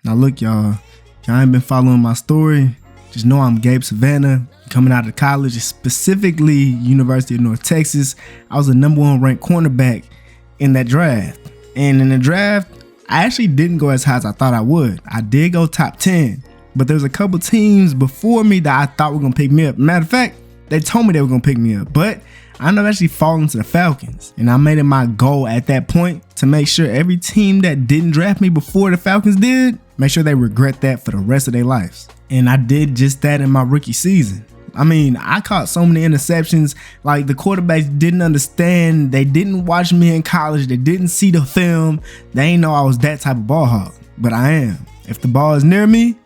Now look, y'all ain't been following my story. Just know I'm Gabe Savannah, coming out of college, specifically University of North Texas. I was the #1 ranked cornerback in that draft. And in the draft, I actually didn't go as high as I thought I would. I did go top 10, but there's a couple teams before me that I thought were gonna pick me up. Matter of fact, they told me they were gonna pick me up, but I ended up actually falling to the Falcons. And I made it my goal at that point to make sure every team that didn't draft me before the Falcons did, make sure they regret that for the rest of their lives. And I did just that in my rookie season. I mean, I caught so many interceptions, like the quarterbacks didn't understand. They didn't watch me in college. They didn't see the film. They ain't know I was that type of ball hawk, but I am. If the ball is near me,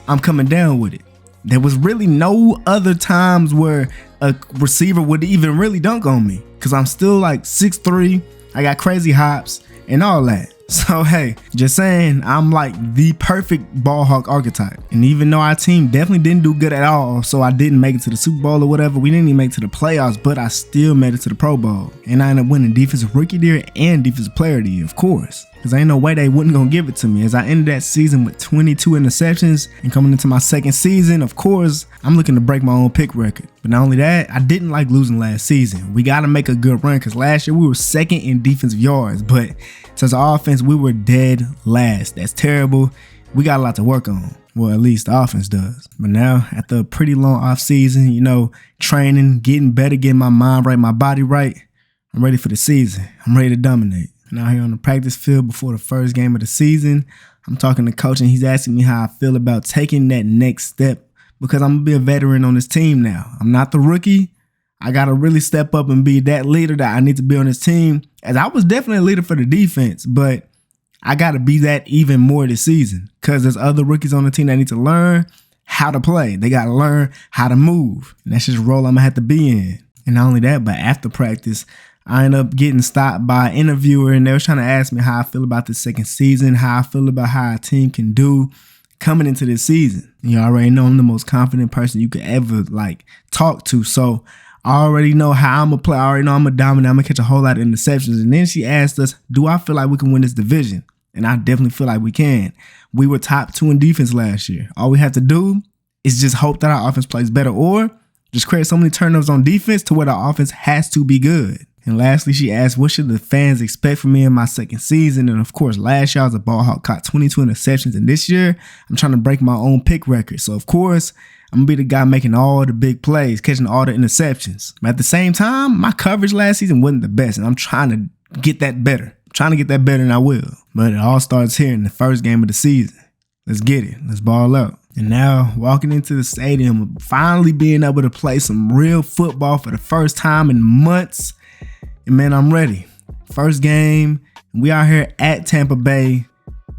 I'm coming down with it. There was really no other times where a receiver would even really dunk on me, because I'm still like 6'3". I got crazy hops and all that. So hey, just saying, I'm like the perfect ball hawk archetype. And even though our team definitely didn't do good at all, so I didn't make it to the Super Bowl or whatever, we didn't even make it to the playoffs, but I still made it to the Pro Bowl. And I ended up winning Defensive Rookie of the Year and Defensive Player of the Year, of course. Because ain't no way they wasn't gonna give it to me, as I ended that season with 22 interceptions. And coming into my second season, of course, I'm looking to break my own pick record. But not only that, I didn't like losing last season. We gotta make a good run, because last year we were second in defensive yards, but since our offense, we were dead last. That's terrible. We got a lot to work on. Well, at least the offense does. But now, after a pretty long off season, training, getting better, getting my mind right, my body right, I'm ready for the season. I'm ready to dominate. And out here on the practice field before the first game of the season, I'm talking to coach, and he's asking me how I feel about taking that next step, because I'm going to be a veteran on this team now. I'm not the rookie. I got to really step up and be that leader that I need to be on this team, as I was definitely a leader for the defense, but I got to be that even more this season, because there's other rookies on the team that need to learn how to play. They got to learn how to move, and that's just a role I'm going to have to be in. And not only that, but after practice, I ended up getting stopped by an interviewer, and they were trying to ask me how I feel about the second season, how I feel about how a team can do coming into this season. You already know I'm the most confident person you could ever talk to, so I already know how I'm going to play. I already know I'm going to dominate. I'm going to catch a whole lot of interceptions. And then she asked us, do I feel like we can win this division? And I definitely feel like we can. We were top 2 in defense last year. All we have to do is just hope that our offense plays better, or just create so many turnovers on defense to where our offense has to be good. And lastly, she asked, what should the fans expect from me in my second season? And of course, last year I was a ball hawk, caught 22 interceptions. And this year, I'm trying to break my own pick record. So of course, I'm going to be the guy making all the big plays, catching all the interceptions. But at the same time, my coverage last season wasn't the best, and I'm trying to get that better. I'm trying to get that better, and I will. But it all starts here in the first game of the season. Let's get it. Let's ball out. And now, walking into the stadium, finally being able to play some real football for the first time in months. And man, I'm ready. First game, we out here at Tampa Bay,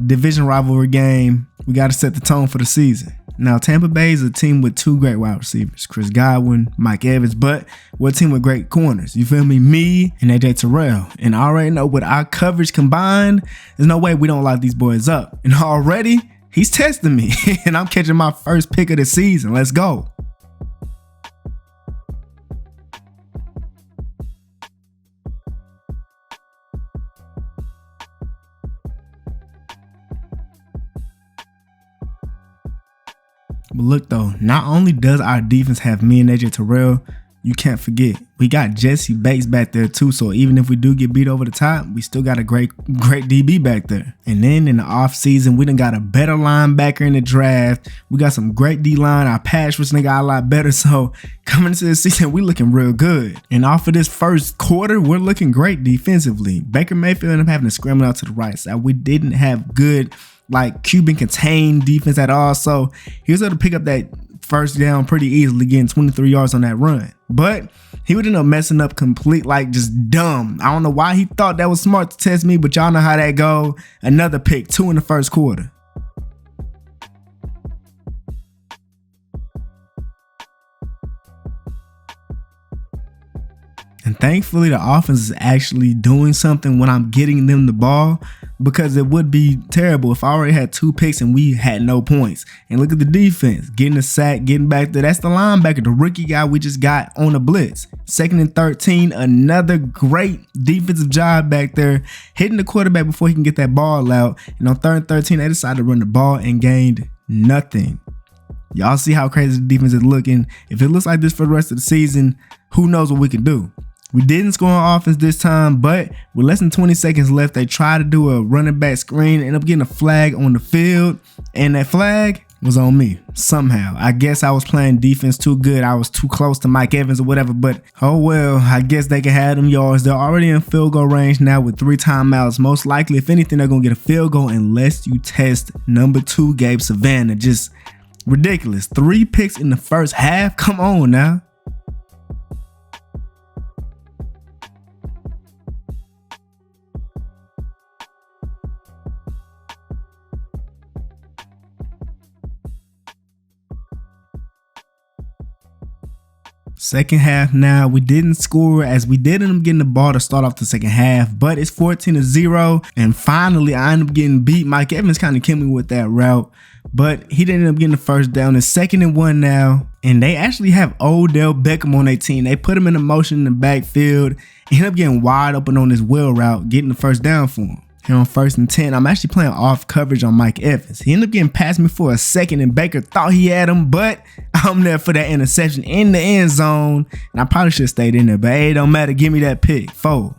division rivalry game. We got to set the tone for the season. Now, Tampa Bay is a team with 2 great wide receivers, Chris Godwin, Mike Evans, but we're a team with great corners. You feel me? Me and AJ Terrell. And I already know with our coverage combined, there's no way we don't lock these boys up. And already, he's testing me, and I'm catching my first pick of the season. Let's go. But look though, not only does our defense have me and AJ Terrell, you can't forget, we got Jesse Bates back there too. So even if we do get beat over the top, we still got a great DB back there. And then in the off season, we done got a better linebacker in the draft. We got some great D-line. Our pass rush got a lot better. So coming into the season, we looking real good. And off of this first quarter, we're looking great defensively. Baker Mayfield ended up having to scramble out to the right side. We didn't have good Cuban contained defense at all. So he was able to pick up that first down pretty easily, getting 23 yards on that run. But he would end up messing up complete, just dumb. I don't know why he thought that was smart to test me, but y'all know how that go. Another pick, 2 in the first quarter. And thankfully the offense is actually doing something when I'm getting them the ball, because it would be terrible if I already had 2 picks and we had no points. And look at the defense, getting a sack, getting back there. That's the linebacker, the rookie guy we just got on a blitz. 2nd and 13, another great defensive job back there, hitting the quarterback before he can get that ball out. And on 3rd and 13, they decided to run the ball and gained nothing. Y'all see how crazy the defense is looking. If it looks like this for the rest of the season, who knows what we can do. We didn't score on offense this time, but with less than 20 seconds left, they tried to do a running back screen, ended up getting a flag on the field, and that flag was on me somehow. I guess I was playing defense too good. I was too close to Mike Evans or whatever, but oh well, I guess they can have them yards. They're already in field goal range now with 3 timeouts. Most likely, if anything, they're going to get a field goal unless you test number 2 Gabe Savannah. Just ridiculous. 3 picks in the first half. Come on now. Second half now, we didn't score as we did end up getting the ball to start off the second half, but it's 14-0, and finally I ended up getting beat. Mike Evans kind of killed me with that route, but he didn't end up getting the first down. It's 2nd and 1 now, and they actually have Odell Beckham on their team. They put him in a motion in the backfield, ended up getting wide open on this wheel route, getting the first down for him. Here on 1st and 10, I'm actually playing off coverage on Mike Evans. He ended up getting past me for a second, and Baker thought he had him, but I'm there for that interception in the end zone. And I probably should have stayed in there, but hey, it don't matter. Give me that pick. 4.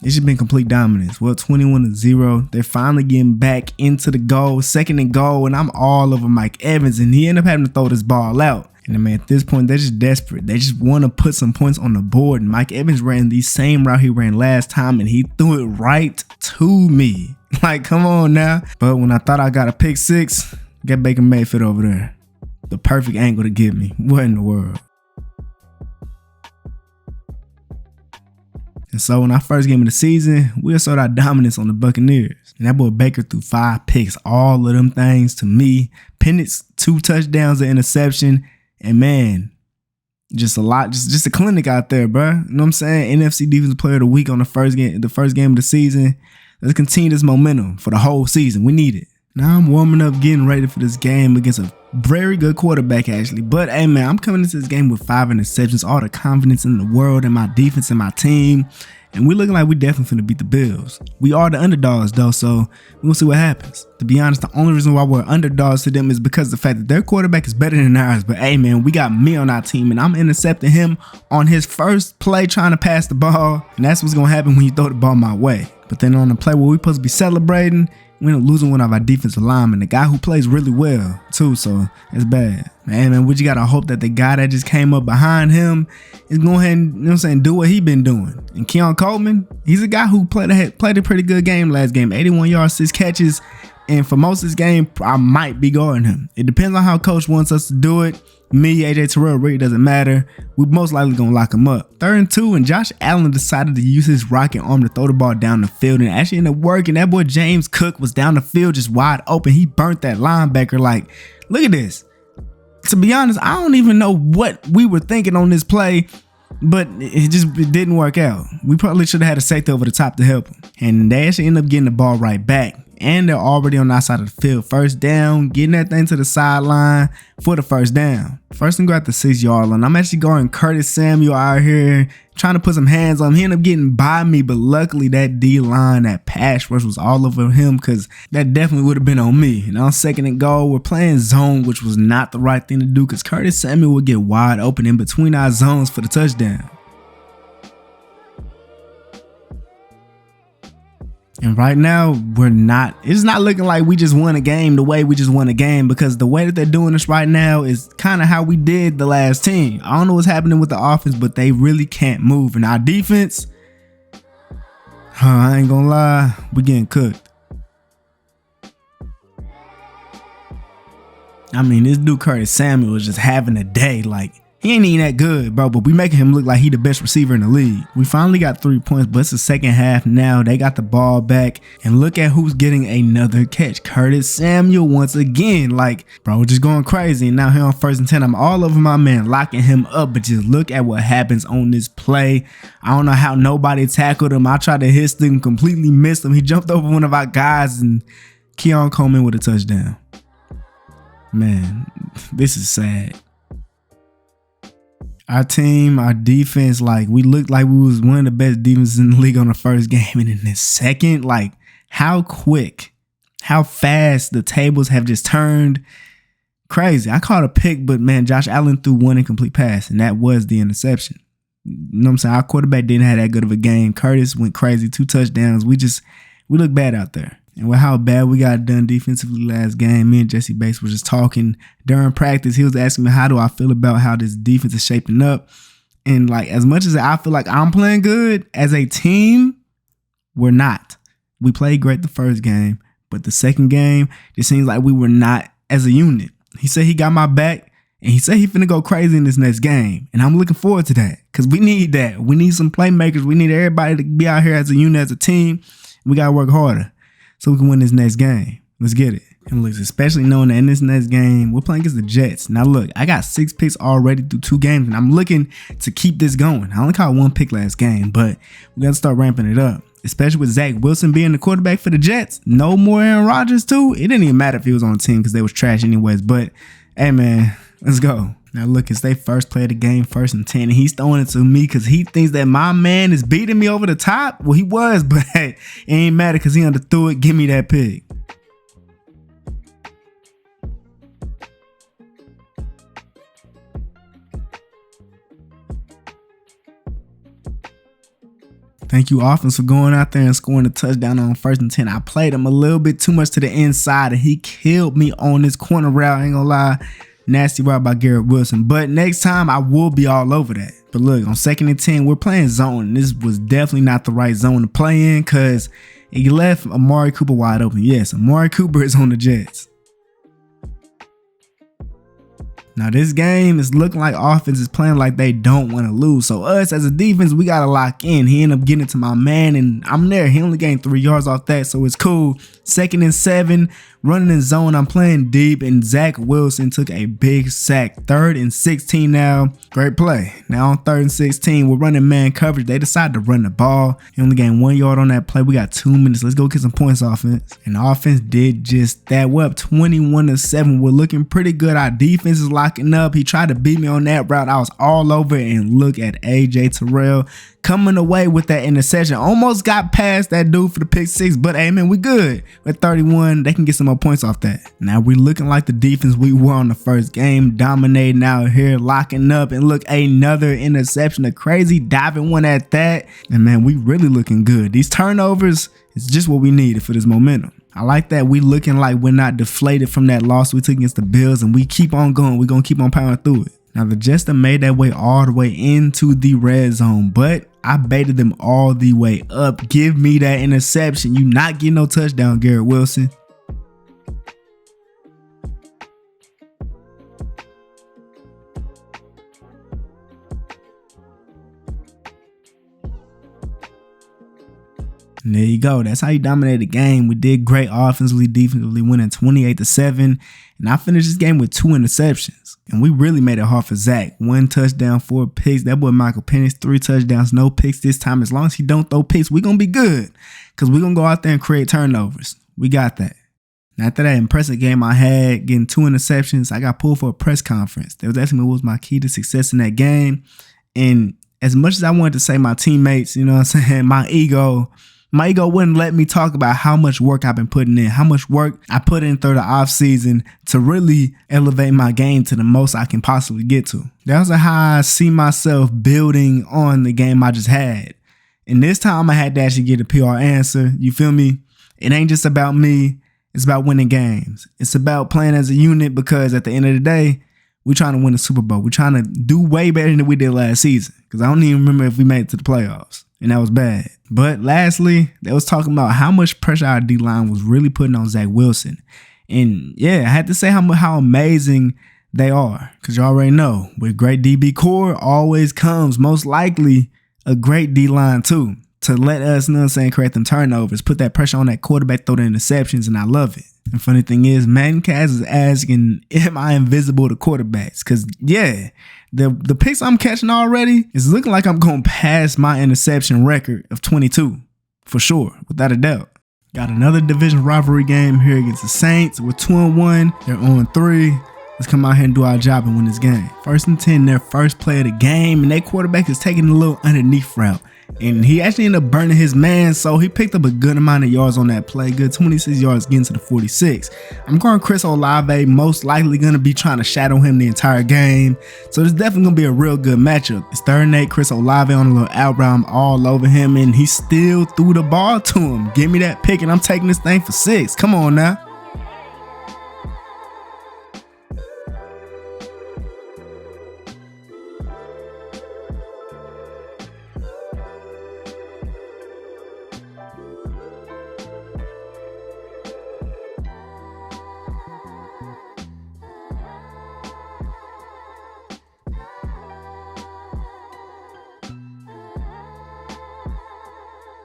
It's just been complete dominance. Well, 21-0. They're finally getting back into the goal. 2nd and goal, and I'm all over Mike Evans, and he ended up having to throw this ball out. And I mean, at this point, they're just desperate. They just want to put some points on the board. And Mike Evans ran the same route he ran last time, and he threw it right to me. Like, come on now. But when I thought I got a pick 6, got Baker Mayfield over there. The perfect angle to get me. What in the world? And so when our first game of the season, we asserted our dominance on the Buccaneers. And that boy Baker threw 5 picks, all of them things to me. Pennett's 2 touchdowns, an interception, and man, just a lot, just a clinic out there, bro. You know what I'm saying? NFC Defensive Player of the Week on the first game of the season. Let's continue this momentum for the whole season. We need it. Now I'm warming up, getting ready for this game against a very good quarterback, actually. But hey, man, I'm coming into this game with 5 interceptions, all the confidence in the world in my defense and my team. And we're looking like we definitely finna beat the Bills. We are the underdogs, though, so we'll see what happens. To be honest, the only reason why we're underdogs to them is because of the fact that their quarterback is better than ours. But hey, man, we got me on our team, and I'm intercepting him on his first play trying to pass the ball. And that's what's gonna happen when you throw the ball my way. But then on the play where we're supposed to be celebrating, we end up losing one of our defensive linemen, the guy who plays really well too, so it's bad. Man, we just gotta hope that the guy that just came up behind him is going ahead and, you know what I'm saying, do what he been doing. And Keon Coleman, he's a guy who played a pretty good game last game, 81 yards, 6 catches, and for most of this game, I might be guarding him. It depends on how coach wants us to do it. Me, AJ Terrell, really doesn't matter. We're most likely gonna lock him up. 3rd and 2, and Josh Allen decided to use his rocket arm to throw the ball down the field, and actually ended up working. That boy James Cook was down the field just wide open. He burnt that linebacker. Like, look at this. To be honest, I don't even know what we were thinking on this play, but it didn't work out. We probably should have had a safety over the top to help him, and they actually ended up getting the ball right back. And they're already on the outside of the field. First down, getting that thing to the sideline for the first down. First and go at the 6-yard line. I'm actually going Curtis Samuel out here, trying to put some hands on him. He ended up getting by me, but luckily that D-line, that pass rush was all over him, because that definitely would have been on me. And on 2nd and goal, we're playing zone, which was not the right thing to do, because Curtis Samuel would get wide open in between our zones for the touchdown. And right now, it's not looking like we just won a game the way we just won a game, because the way that they're doing this right now is kind of how we did the last team. I don't know what's happening with the offense, but they really can't move. And our defense, I ain't gonna lie, we getting cooked. I mean, this dude Curtis Samuel is just having a day. Like, he ain't even that good, bro, but we making him look like he the best receiver in the league. We finally got 3 points, but it's the second half now. They got the ball back, and look at who's getting another catch. Curtis Samuel once again. Like, bro, just going crazy. And now here on 1st and 10, I'm all over my man, locking him up, but just look at what happens on this play. I don't know how nobody tackled him. I tried to hit him, completely missed him. He jumped over one of our guys, and Keon Coleman with a touchdown. Man, this is sad. Our team, our defense, like, we looked like we was one of the best defenses in the league on the first game. And in the second, like, how quick, how fast the tables have just turned. Crazy. I caught a pick, but, man, Josh Allen threw one incomplete pass, and that was the interception. You know what I'm saying? Our quarterback didn't have that good of a game. Curtis went crazy, 2 touchdowns. We look bad out there. And with how bad we got done defensively last game, me and Jesse Bates were just talking during practice. He was asking me, how do I feel about how this defense is shaping up? And, like, as much as I feel like I'm playing good, as a team, we're not. We played great the first game, but the second game, it seems like we were not as a unit. He said he got my back, and he said he finna go crazy in this next game. And I'm looking forward to that, because we need that. We need some playmakers. We need everybody to be out here as a unit, as a team. We got to work harder so we can win this next game. Let's get it. And look, especially knowing that in this next game, we're playing against the Jets. Now, look, I got 6 picks already through 2 games, and I'm looking to keep this going. I only caught 1 pick last game, but we got to start ramping it up, especially with Zach Wilson being the quarterback for the Jets. No more Aaron Rodgers, too. It didn't even matter if he was on the team because they was trash anyways. But, hey, man, let's go. Now, look, it's their first play of the game, 1st and 10, and he's throwing it to me because he thinks that my man is beating me over the top. Well, he was, but hey, it ain't matter because he underthrew it. Give me that pick. Thank you, offense, for going out there and scoring a touchdown on 1st and 10. I played him a little bit too much to the inside, and he killed me on this corner route. I ain't gonna lie. Nasty route by Garrett Wilson. But next time, I will be all over that. But look, on 2nd and 10, we're playing zone. This was definitely not the right zone to play in because he left Amari Cooper wide open. Yes, Amari Cooper is on the Jets. Now, this game is looking like offense is playing like they don't want to lose. So us as a defense, we got to lock in. He ended up getting it to my man, and I'm there. He only gained 3 yards off that, so it's cool. 2nd and 7, running in zone. I'm playing deep, and Zach Wilson took a big sack. 3rd and 16 now. Great play. Now on 3rd and 16, we're running man coverage. They decided to run the ball. He only gained 1 yard on that play. We got 2 minutes. Let's go get some points, offense. And the offense did just that. We're up 21-7. We're looking pretty good. Our defense is locking up. He tried to beat me on that route. I was all over it. And look at AJ Terrell coming away with that interception. Almost got past that dude for the pick 6, but hey, man, we good. With 31, they can get some more points off that. Now we're looking like the defense we were on the first game, dominating out here, locking up, and look, another interception, a crazy diving one at that. And man, we really looking good. These turnovers is just what we needed for this momentum. I like that we looking like we're not deflated from that loss we took against the Bills, and we keep on going. We're going to keep on powering through it. Now, the Jets done made that way all the way into the red zone, but I baited them all the way up. Give me that interception. You not getting no touchdown, Garrett Wilson. And there you go. That's how you dominated the game. We did great offensively, defensively, winning 28-7. And I finished this game with 2 interceptions. And we really made it hard for Zach. 1 touchdown, 4 picks. That boy Michael Penix, 3 touchdowns, no picks this time. As long as he don't throw picks, we're going to be good. Because we're going to go out there and create turnovers. We got that. And after that impressive game I had, getting 2 interceptions, I got pulled for a press conference. They was asking me what was my key to success in that game. And as much as I wanted to say my teammates, you know what I'm saying, my ego wouldn't let me talk about how much work I've been putting in, how much work I put in through the offseason to really elevate my game to the most I can possibly get to. That's how I see myself building on the game I just had. And this time I had to actually get a PR answer. You feel me? It ain't just about me. It's about winning games. It's about playing as a unit because at the end of the day, we're trying to win the Super Bowl. We're trying to do way better than we did last season because I don't even remember if we made it to the playoffs. And that was bad. But lastly, they was talking about how much pressure our D-line was really putting on Zach Wilson. And yeah, I had to say how amazing they are, because you already know with great DB core always comes most likely a great D-line too, to let us, you know what I'm saying, create them turnovers, put that pressure on that quarterback, throw the interceptions, and I love it. And funny thing is, Madden Cast is asking, am I invisible to quarterbacks? Because yeah, the picks I'm catching already is looking like I'm going to pass my interception record of 22 for sure, without a doubt. Got another division rivalry game here against the Saints. We're 2-1. They're 0-3. Let's come out here and do our job and win this game. 1st and 10, their first play of the game, and their quarterback is taking a little underneath route. And he actually ended up burning his man, so he picked up a good amount of yards on that play. Good 26 yards getting to the 46. I'm going Chris Olave, most likely going to be trying to shadow him the entire game. So this definitely going to be a real good matchup. It's 3rd and 8, Chris Olave on a little out route. I'm all over him, and he still threw the ball to him. Give me that pick, and I'm taking this thing for 6. Come on now.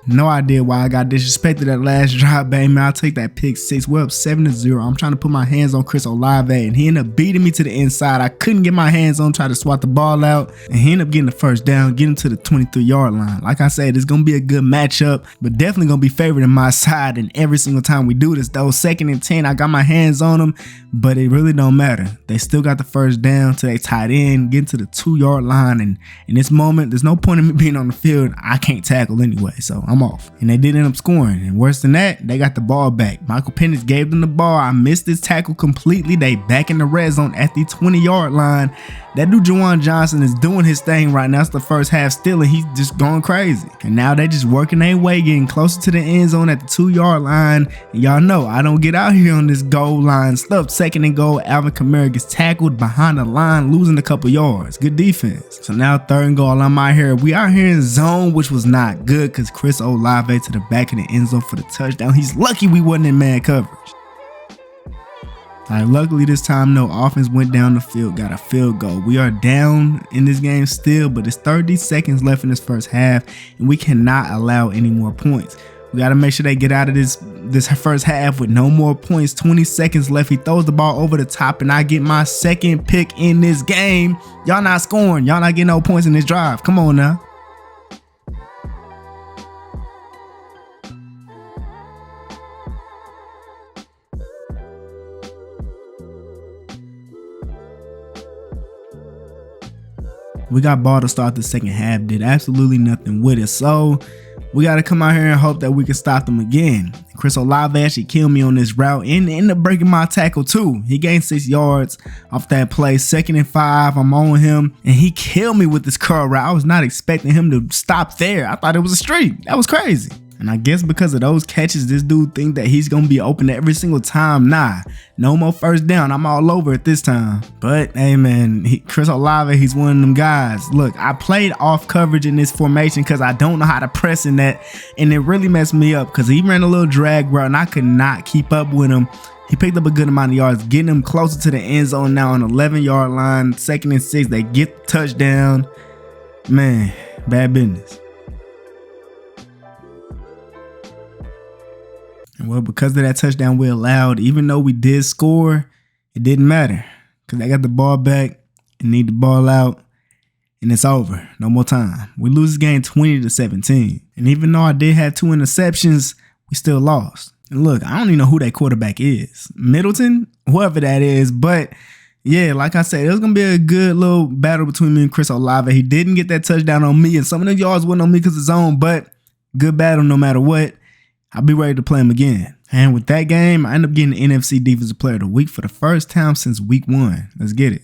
No idea why I got disrespected that last drive, baby. I'll take that pick 6. We're up 7-0. I'm trying to put my hands on Chris Olave, and he ended up beating me to the inside. I couldn't get my hands on, try to swat the ball out, and he ended up getting the first down, getting to the 23-yard line. Like I said, it's going to be a good matchup, but definitely going to be favored in my side. And every single time we do this, though, 2nd and 10, I got my hands on them, but it really don't matter. They still got the first down till they tied in, getting to the 2-yard line. And in this moment, there's no point in me being on the field. I can't tackle anyway, so I'm off. And they did end up scoring. And worse than that, they got the ball back. Michael Penix gave them the ball. I missed this tackle completely. They back in the red zone at the 20-yard line. That dude Juwan Johnson is doing his thing right now. It's the first half still, and he's just going crazy. And now they just working their way, getting closer to the end zone at the 2-yard line. And y'all know I don't get out here on this goal line stuff. 2nd and goal, Alvin Kamara gets tackled behind the line, losing a couple yards. Good defense. So now 3rd and goal, I'm out here. We out here in zone, which was not good because Chris Olave to the back of the end zone for the touchdown. He's lucky we wasn't in man coverage. Alright, luckily this time, no, offense went down the field, got a field goal. We are down in this game still, but it's 30 seconds left in this first half, and we cannot allow any more points. We got to make sure they get out of this first half with no more points. 20 seconds left. He throws the ball over the top, and I get my 2nd pick in this game. Y'all not scoring. Y'all not getting no points in this drive. Come on now. We got ball to start the second half, did absolutely nothing with it. So we got to come out here and hope that we can stop them again. Chris Olave actually killed me on this route and ended up breaking my tackle too. He gained 6 yards off that play. 2nd and 5, I'm on him, and he killed me with this curl route. I was not expecting him to stop there. I thought it was a streak. That was crazy. And I guess because of those catches, this dude think that he's going to be open every single time. Nah, no more first down. I'm all over it this time. But, hey, man, Chris Olave, he's one of them guys. Look, I played off coverage in this formation because I don't know how to press in that. And it really messed me up because he ran a little drag route, and I could not keep up with him. He picked up a good amount of yards, getting him closer to the end zone now on the 11-yard line. 2nd and 6, they get the touchdown. Man, bad business. And well, because of that touchdown we allowed, even though we did score, it didn't matter because they got the ball back and need the ball out, and it's over. No more time. We lose this game 20-17. And even though I did have 2 interceptions, we still lost. And look, I don't even know who that quarterback is. Middleton, whoever that is. But yeah, like I said, it was going to be a good little battle between me and Chris Olave. He didn't get that touchdown on me, and some of the yards wasn't on me because it's zone, but good battle no matter what. I'll be ready to play him again. And with that game, I ended up getting the NFC Defensive Player of the Week for the first time since week 1. Let's get it.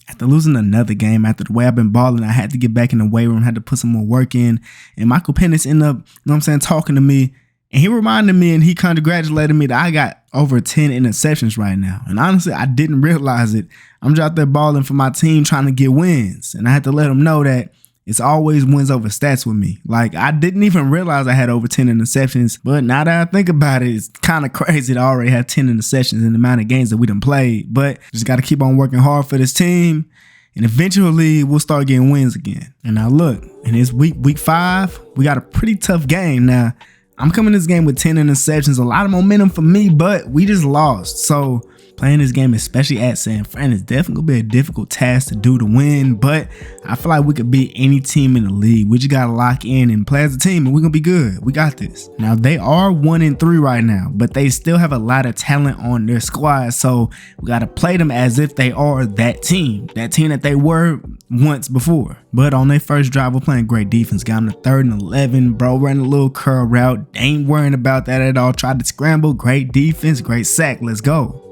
After losing another game, after the way I've been balling, I had to get back in the weight room, had to put some more work in. And Michael Penix ended up, talking to me. And he reminded me and he congratulated me that I got over 10 interceptions right now. And honestly, I didn't realize it. I'm just out there balling for my team trying to get wins. And I had to let him know that It's always wins over stats with me. Like, I didn't even realize I had over 10 interceptions, but now that I think about it, it's kind of crazy to already have 10 interceptions in the amount of games that we done played. But just got to keep on working hard for this team, and eventually we'll start getting wins again. And now look, in this week 5, we got a pretty tough game. Now, I'm coming to this game with 10 interceptions, a lot of momentum for me, but we just lost. So playing this game, especially at San Fran, is definitely gonna be a difficult task to do to win, but I feel like we could beat any team in the league. We just gotta lock in and play as a team, and we're gonna be good. We got this. Now, they are 1-3 right now, but they still have a lot of talent on their squad, so we gotta play them as if they are that team that they were once before. But on their first drive, we're playing great defense. Got them to 3rd and 11. Bro, running a little curl route. Ain't worrying about that at all. Tried to scramble. Great defense. Great sack. Let's go.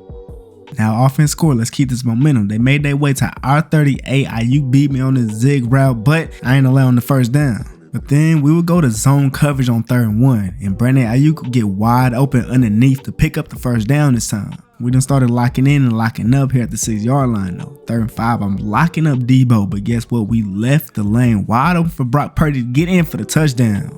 Now, offense score. Let's keep this momentum. They made their way to our 38. Ayuk beat me on the zig route, but I ain't allowing the first down. But then we would go to zone coverage on 3rd and 1, and Brandon Ayuk would get wide open underneath to pick up the first down this time. We done started locking in and locking up here at the 6-yard line though. 3rd and 5, I'm locking up Debo, but guess what? We left the lane wide open for Brock Purdy to get in for the touchdown.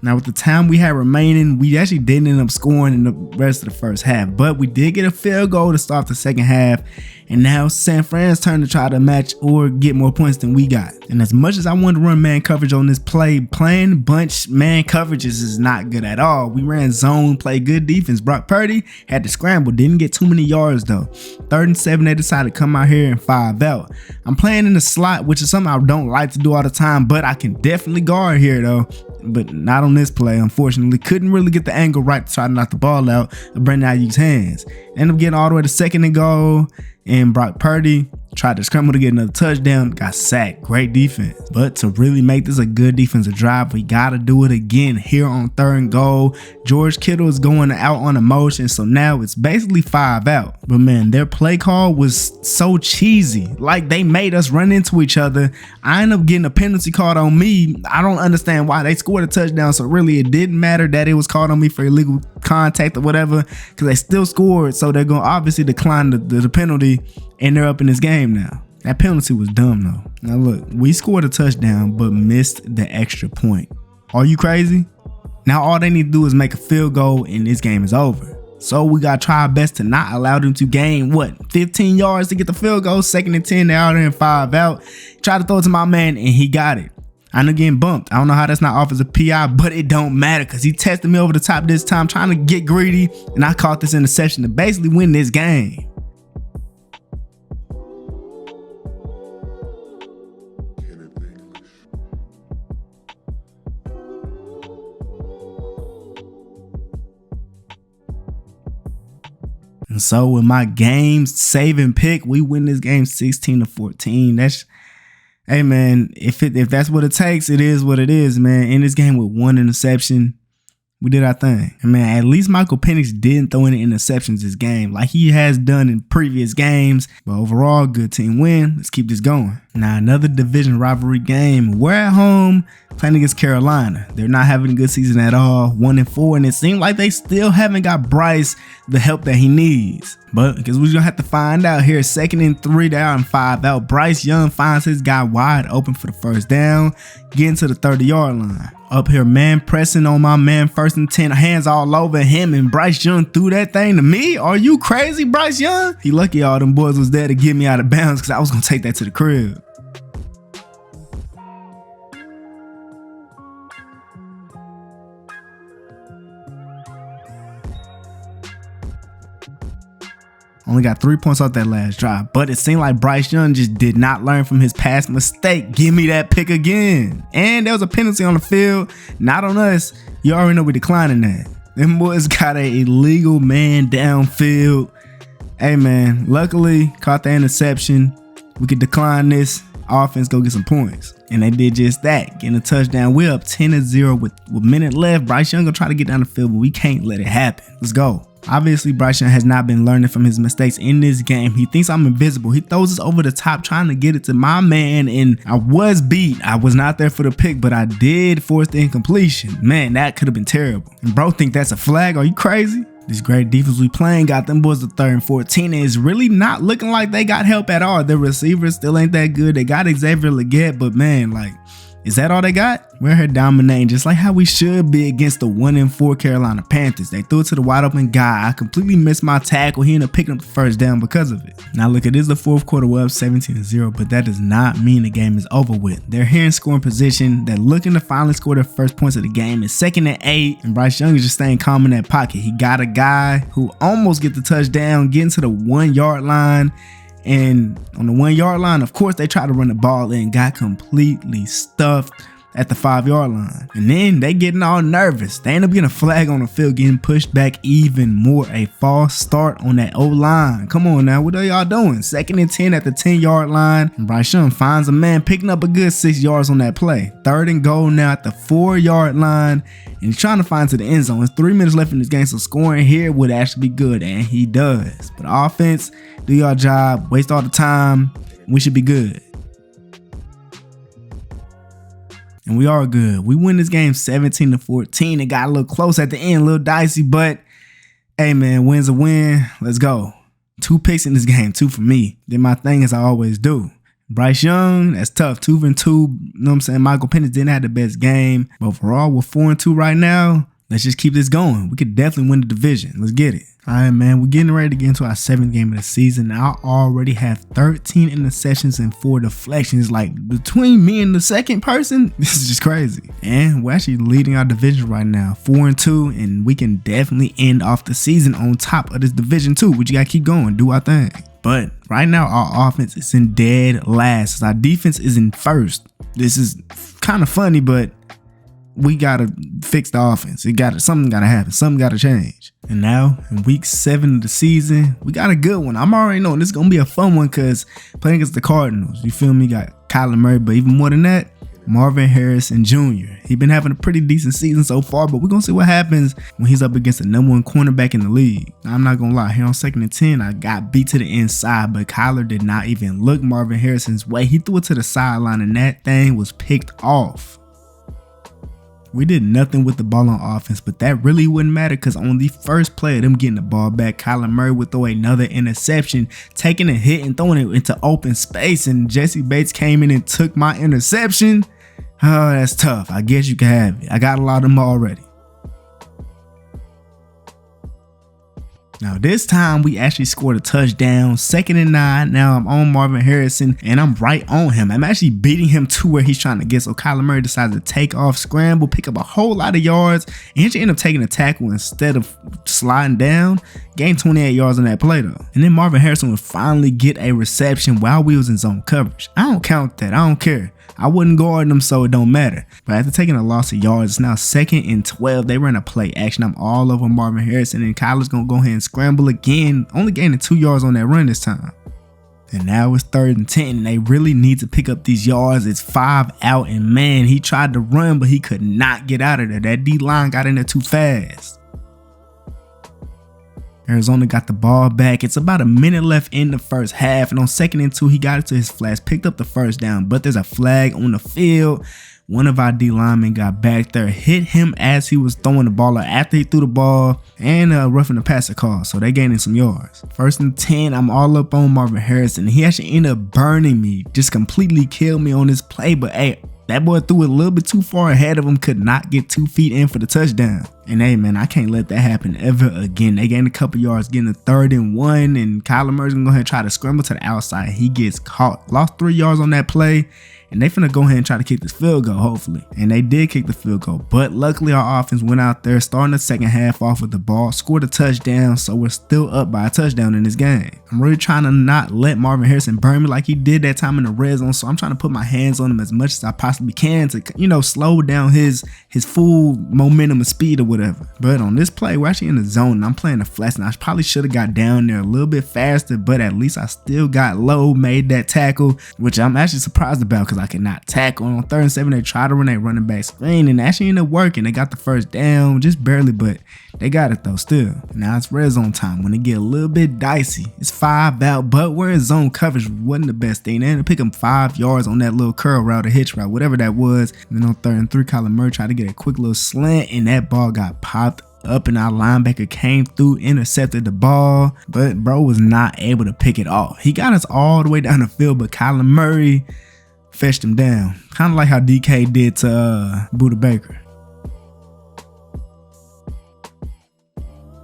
Now, with the time we had remaining, we actually didn't end up scoring in the rest of the first half, but we did get a field goal to start the second half, and now San Fran's turn to try to match or get more points than we got. And as much as I wanted to run man coverage on this play, playing bunch man coverages is not good at all. We ran zone, played good defense. Brock Purdy had to scramble, didn't get too many yards though. 3rd and 7, they decided to come out here and 5 out. I'm playing in the slot, which is something I don't like to do all the time, but I can definitely guard here though. But not on this play, unfortunately. Couldn't really get the angle right to try to knock the ball out of Brandon Ayuk's hands. Ended up getting all the way to 2nd and goal, and Brock Purdy tried to scramble to get another touchdown, got sacked. Great defense. But to really make this a good defensive drive, we got to do it again here on 3rd and goal. George Kittle is going out on a motion, so now it's basically 5 out. But man, their play call was so cheesy. Like, they made us run into each other. I ended up getting a penalty called on me. I don't understand why. They scored a touchdown, so really it didn't matter that it was called on me for illegal contact or whatever, because they still scored, so they're going to obviously decline the penalty, and they're up in this game now. That penalty was dumb though. Now look, we scored a touchdown but missed the extra point. Are you crazy? Now all they need to do is make a field goal and this game is over. So we gotta try our best to not allow them to gain 15 yards to get the field goal. 2nd and 10, they're out there and 5 out. Try to throw it to my man and he got it. I ended up getting bumped. I don't know how that's not offensive PI, but it don't matter because he tested me over the top this time, trying to get greedy, and I caught this interception to basically win this game. And so with my game saving pick, we win this game 16-14. That's, hey man, if that's what it takes, it is what it is, man. In this game with 1 interception, we did our thing. And man, at least Michael Penix didn't throw any interceptions this game like he has done in previous games. But overall, good team win. Let's keep this going. Now, another division rivalry game. We're at home playing against Carolina. They're not having a good season at all. 1-4, and it seemed like they still haven't got Bryce the help that he needs. But because we're gonna have to find out here. 2nd and 3, they're out and 5 out. Bryce Young finds his guy wide open for the first down, getting to the 30-yard line. Up here, man pressing on my man, 1st and 10, hands all over him, and Bryce Young threw that thing to me. Are you crazy, Bryce Young? He lucky all them boys was there to get me out of bounds because I was gonna take that to the crib. Only got 3 points off that last drive, but it seemed like Bryce Young just did not learn from his past mistake. Give me that pick again. And there was a penalty on the field, not on us. You already know we declining that. Them boys got a illegal man downfield. Hey man, luckily caught the interception. We could decline this. Offense go get some points. And they did just that, getting a touchdown. We're up 10-0 with a minute left. Bryce Young gonna try to get down the field, but we can't let it happen. Let's go. Obviously, Bryce Young has not been learning from his mistakes in this game. He thinks I'm invisible. He throws us over the top trying to get it to my man, and I was beat. I was not there for the pick, but I did force the incompletion. Man, that could have been terrible. And bro think that's a flag? Are you crazy? This great defense we playing got them boys to 3rd and 14, and it's really not looking like they got help at all. The receivers still ain't that good. They got Xavier Legette, but man, like, is that all they got? We're here dominating just like how we should be against the 1-4 Carolina Panthers. They threw it to the wide open guy. I completely missed my tackle. He ended up picking up the first down because of it. Now look, it is the 4th quarter. We're up 17-0, but that does not mean the game is over with. They're here in scoring position. They're looking to finally score their first points of the game. It's 2nd and 8, and Bryce Young is just staying calm in that pocket. He got a guy who almost get the touchdown, getting to the 1-yard line. And on the 1-yard line, of course, they tried to run the ball in, got completely stuffed at the 5-yard line. And then they getting all nervous. They end up getting a flag on the field, getting pushed back even more. A false start on that O-line. Come on now, what are y'all doing? 2nd and 10 at the 10-yard line. And Bryce Young finds a man, picking up a good 6 yards on that play. 3rd and goal now at the 4-yard line. And he's trying to find to the end zone. There's 3 minutes left in this game, so scoring here would actually be good, and he does. But offense, do your job, waste all the time, we should be good. And we are good. We win this game 17-14. It got a little close at the end, a little dicey, but hey man, win's a win. Let's go. 2 picks in this game, 2 for me. Did my thing as I always do. Bryce Young, that's tough. 2 for 2. You know what I'm saying? Michael Penix didn't have the best game. But overall, we're 4-2 right now. Let's just keep this going. We could definitely win the division. Let's get it. All right, man. We're getting ready to get into our 7th game of the season. I already have 13 interceptions and 4 deflections. Like, between me and the second person, this is just crazy. And we're actually leading our division right now, 4-2, and we can definitely end off the season on top of this division too. We just gotta keep going, do our thing. But right now, our offense is in dead last. Our defense is in 1st. This is kind of funny, but we gotta fix the offense. Something gotta happen. Something gotta change. And now in week 7 of the season, we got a good one. I'm already knowing this is gonna be a fun one because playing against the Cardinals, you feel me? Got Kyler Murray, but even more than that, Marvin Harrison Jr. He's been having a pretty decent season so far, but we're gonna see what happens when he's up against the #1 cornerback in the league. Now, I'm not gonna lie, here on 2nd and 10, I got beat to the inside, but Kyler did not even look Marvin Harrison's way. He threw it to the sideline, and that thing was picked off. We did nothing with the ball on offense, but that really wouldn't matter because on the first play of them getting the ball back, Kyler Murray would throw another interception, taking a hit and throwing it into open space, and Jesse Bates came in and took my interception. Oh, that's tough. I guess you can have it. I got a lot of them already. Now this time we actually scored a touchdown, 2nd and 9. Now I'm on Marvin Harrison and I'm right on him. I'm actually beating him to where he's trying to get. So Kyler Murray decides to take off, scramble, pick up a whole lot of yards, and he ended up taking a tackle instead of sliding down. Gained 28 yards on that play though. And then Marvin Harrison would finally get a reception while we was in zone coverage. I don't count that. I don't care. I wouldn't guard them, so it don't matter. But after taking a loss of yards, it's now 2nd and 12. They ran a play action. I'm all over Marvin Harrison, and Kyler's gonna go ahead and scramble again, only gaining 2 yards on that run this time. And now it's 3rd and 10, and they really need to pick up these yards. It's 5 out, and man, he tried to run, but he could not get out of there. That D-line got in there too fast. Arizona got the ball back. It's about a minute left in the first half, and on 2nd and 2, he got it to his flats, picked up the first down, but there's a flag on the field. One of our D linemen got back there, hit him as he was throwing the ball, after he threw the ball, and roughing the passer call, so they gaining some yards. 1st and 10, I'm all up on Marvin Harrison. He actually ended up burning me, just completely killed me on this play, but hey, that boy threw it a little bit too far ahead of him, could not get 2 feet in for the touchdown. And hey man, I can't let that happen ever again. They gained a couple yards, getting a 3rd and 1, and Kyler Murray's gonna go ahead and try to scramble to the outside. He gets caught, lost 3 yards on that play, and they finna go ahead and try to kick this field goal, hopefully. And they did kick the field goal, but luckily our offense went out there, starting the 2nd half off with the ball, scored a touchdown, so we're still up by a touchdown in this game. I'm really trying to not let Marvin Harrison burn me like he did that time in the red zone, so I'm trying to put my hands on him as much as I possibly can to, you know, slow down his full momentum and speed or whatever. But on this play, we're actually in the zone, and I'm playing the flats, and I probably should have got down there a little bit faster, but at least I still got low, made that tackle, which I'm actually surprised about because I cannot tackle. On 3rd and 7, they tried to run that running back screen, and actually ended up working. They got the first down, just barely, but they got it though still. Now it's red zone time when it get a little bit dicey. It's 5 out, but we're in zone coverage. Wasn't the best thing. They ended up picking 5 yards on that little curl route or hitch route, whatever that was. And then on 3rd and 3, Kyler Murray tried to get a quick little slant, and that ball got popped up and our linebacker came through, intercepted the ball, but bro was not able to pick it off. He got us all the way down the field, but Kyler Murray fetched him down. Kind of like how DK did to Buda Baker.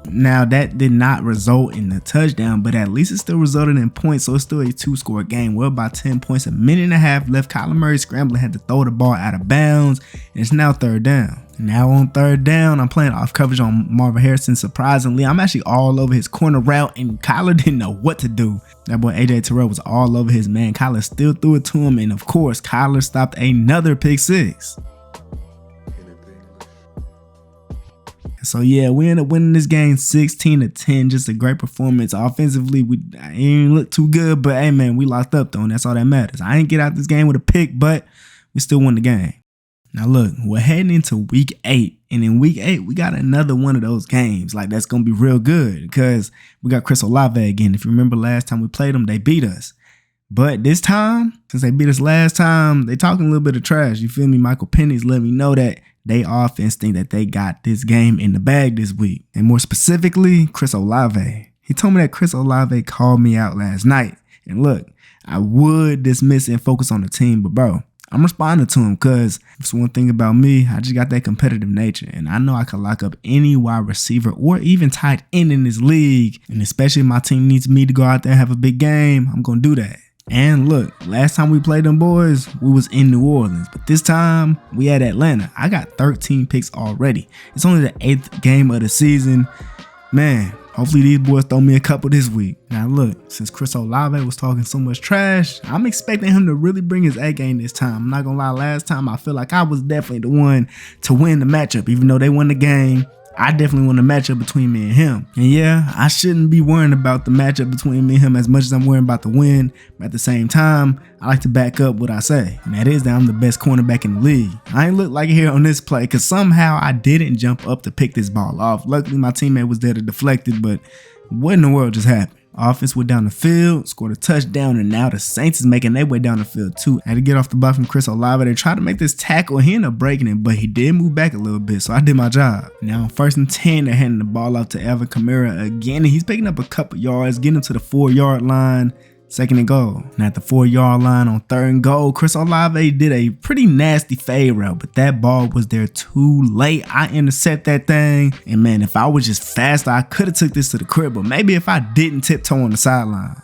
Now, that did not result in a touchdown, but at least it still resulted in points, so it's still a 2-score game. We're about 10 points, a minute and a half left. Kyler Murray scrambling, had to throw the ball out of bounds, and it's now 3rd down. Now on 3rd down, I'm playing off coverage on Marvin Harrison. Surprisingly, I'm actually all over his corner route, and Kyler didn't know what to do. That boy AJ Terrell was all over his man. Kyler still threw it to him, and of course, Kyler stopped another pick 6. So yeah, we end up winning this game 16-10. Just a great performance. Offensively, we ain't look too good, but hey man, we locked up though, and that's all that matters. I ain't get out this game with a pick, but we still won the game. Now look, we're heading into week 8, and in week 8, we got another one of those games. Like, that's gonna be real good because we got Chris Olave again. If you remember last time we played them, they beat us. But this time, since they beat us last time, they talking a little bit of trash. You feel me? Michael Penny's let me know that they offense think that they got this game in the bag this week. And more specifically, Chris Olave. He told me that Chris Olave called me out last night. And look, I would dismiss and focus on the team, but bro, I'm responding to him because it's one thing about me. I just got that competitive nature, and I know I can lock up any wide receiver or even tight end in this league. And especially if my team needs me to go out there and have a big game, I'm going to do that. And look, last time we played them boys, we was in New Orleans, but this time we at Atlanta. I got 13 picks already. It's only the 8th game of the season. Man, hopefully these boys throw me a couple this week. Now look, since Chris Olave was talking so much trash, I'm expecting him to really bring his A game this time. I'm not gonna lie, last time I feel like I was definitely the one to win the matchup. Even though they won the game, I definitely won the matchup between me and him. And yeah, I shouldn't be worrying about the matchup between me and him as much as I'm worrying about the win. But at the same time, I like to back up what I say. And that is that I'm the best cornerback in the league. I ain't look like it here on this play because somehow I didn't jump up to pick this ball off. Luckily, my teammate was there to deflect it, but what in the world just happened? Offense went down the field, scored a touchdown, and now the Saints is making their way down the field too. I had to get off the ball from Chris Olave. They tried to make this tackle. He ended up breaking it, but he did move back a little bit, so I did my job. Now on 1st and 10, they're handing the ball off to Alvin Kamara again, and he's picking up a couple yards, getting to the 4-yard line. 2nd and goal. Now at the 4-yard line on 3rd and goal, Chris Olave did a pretty nasty fade route, but that ball was there too late. I intercept that thing, and man, if I was just faster, I could have took this to the crib, but maybe if I didn't tiptoe on the sideline.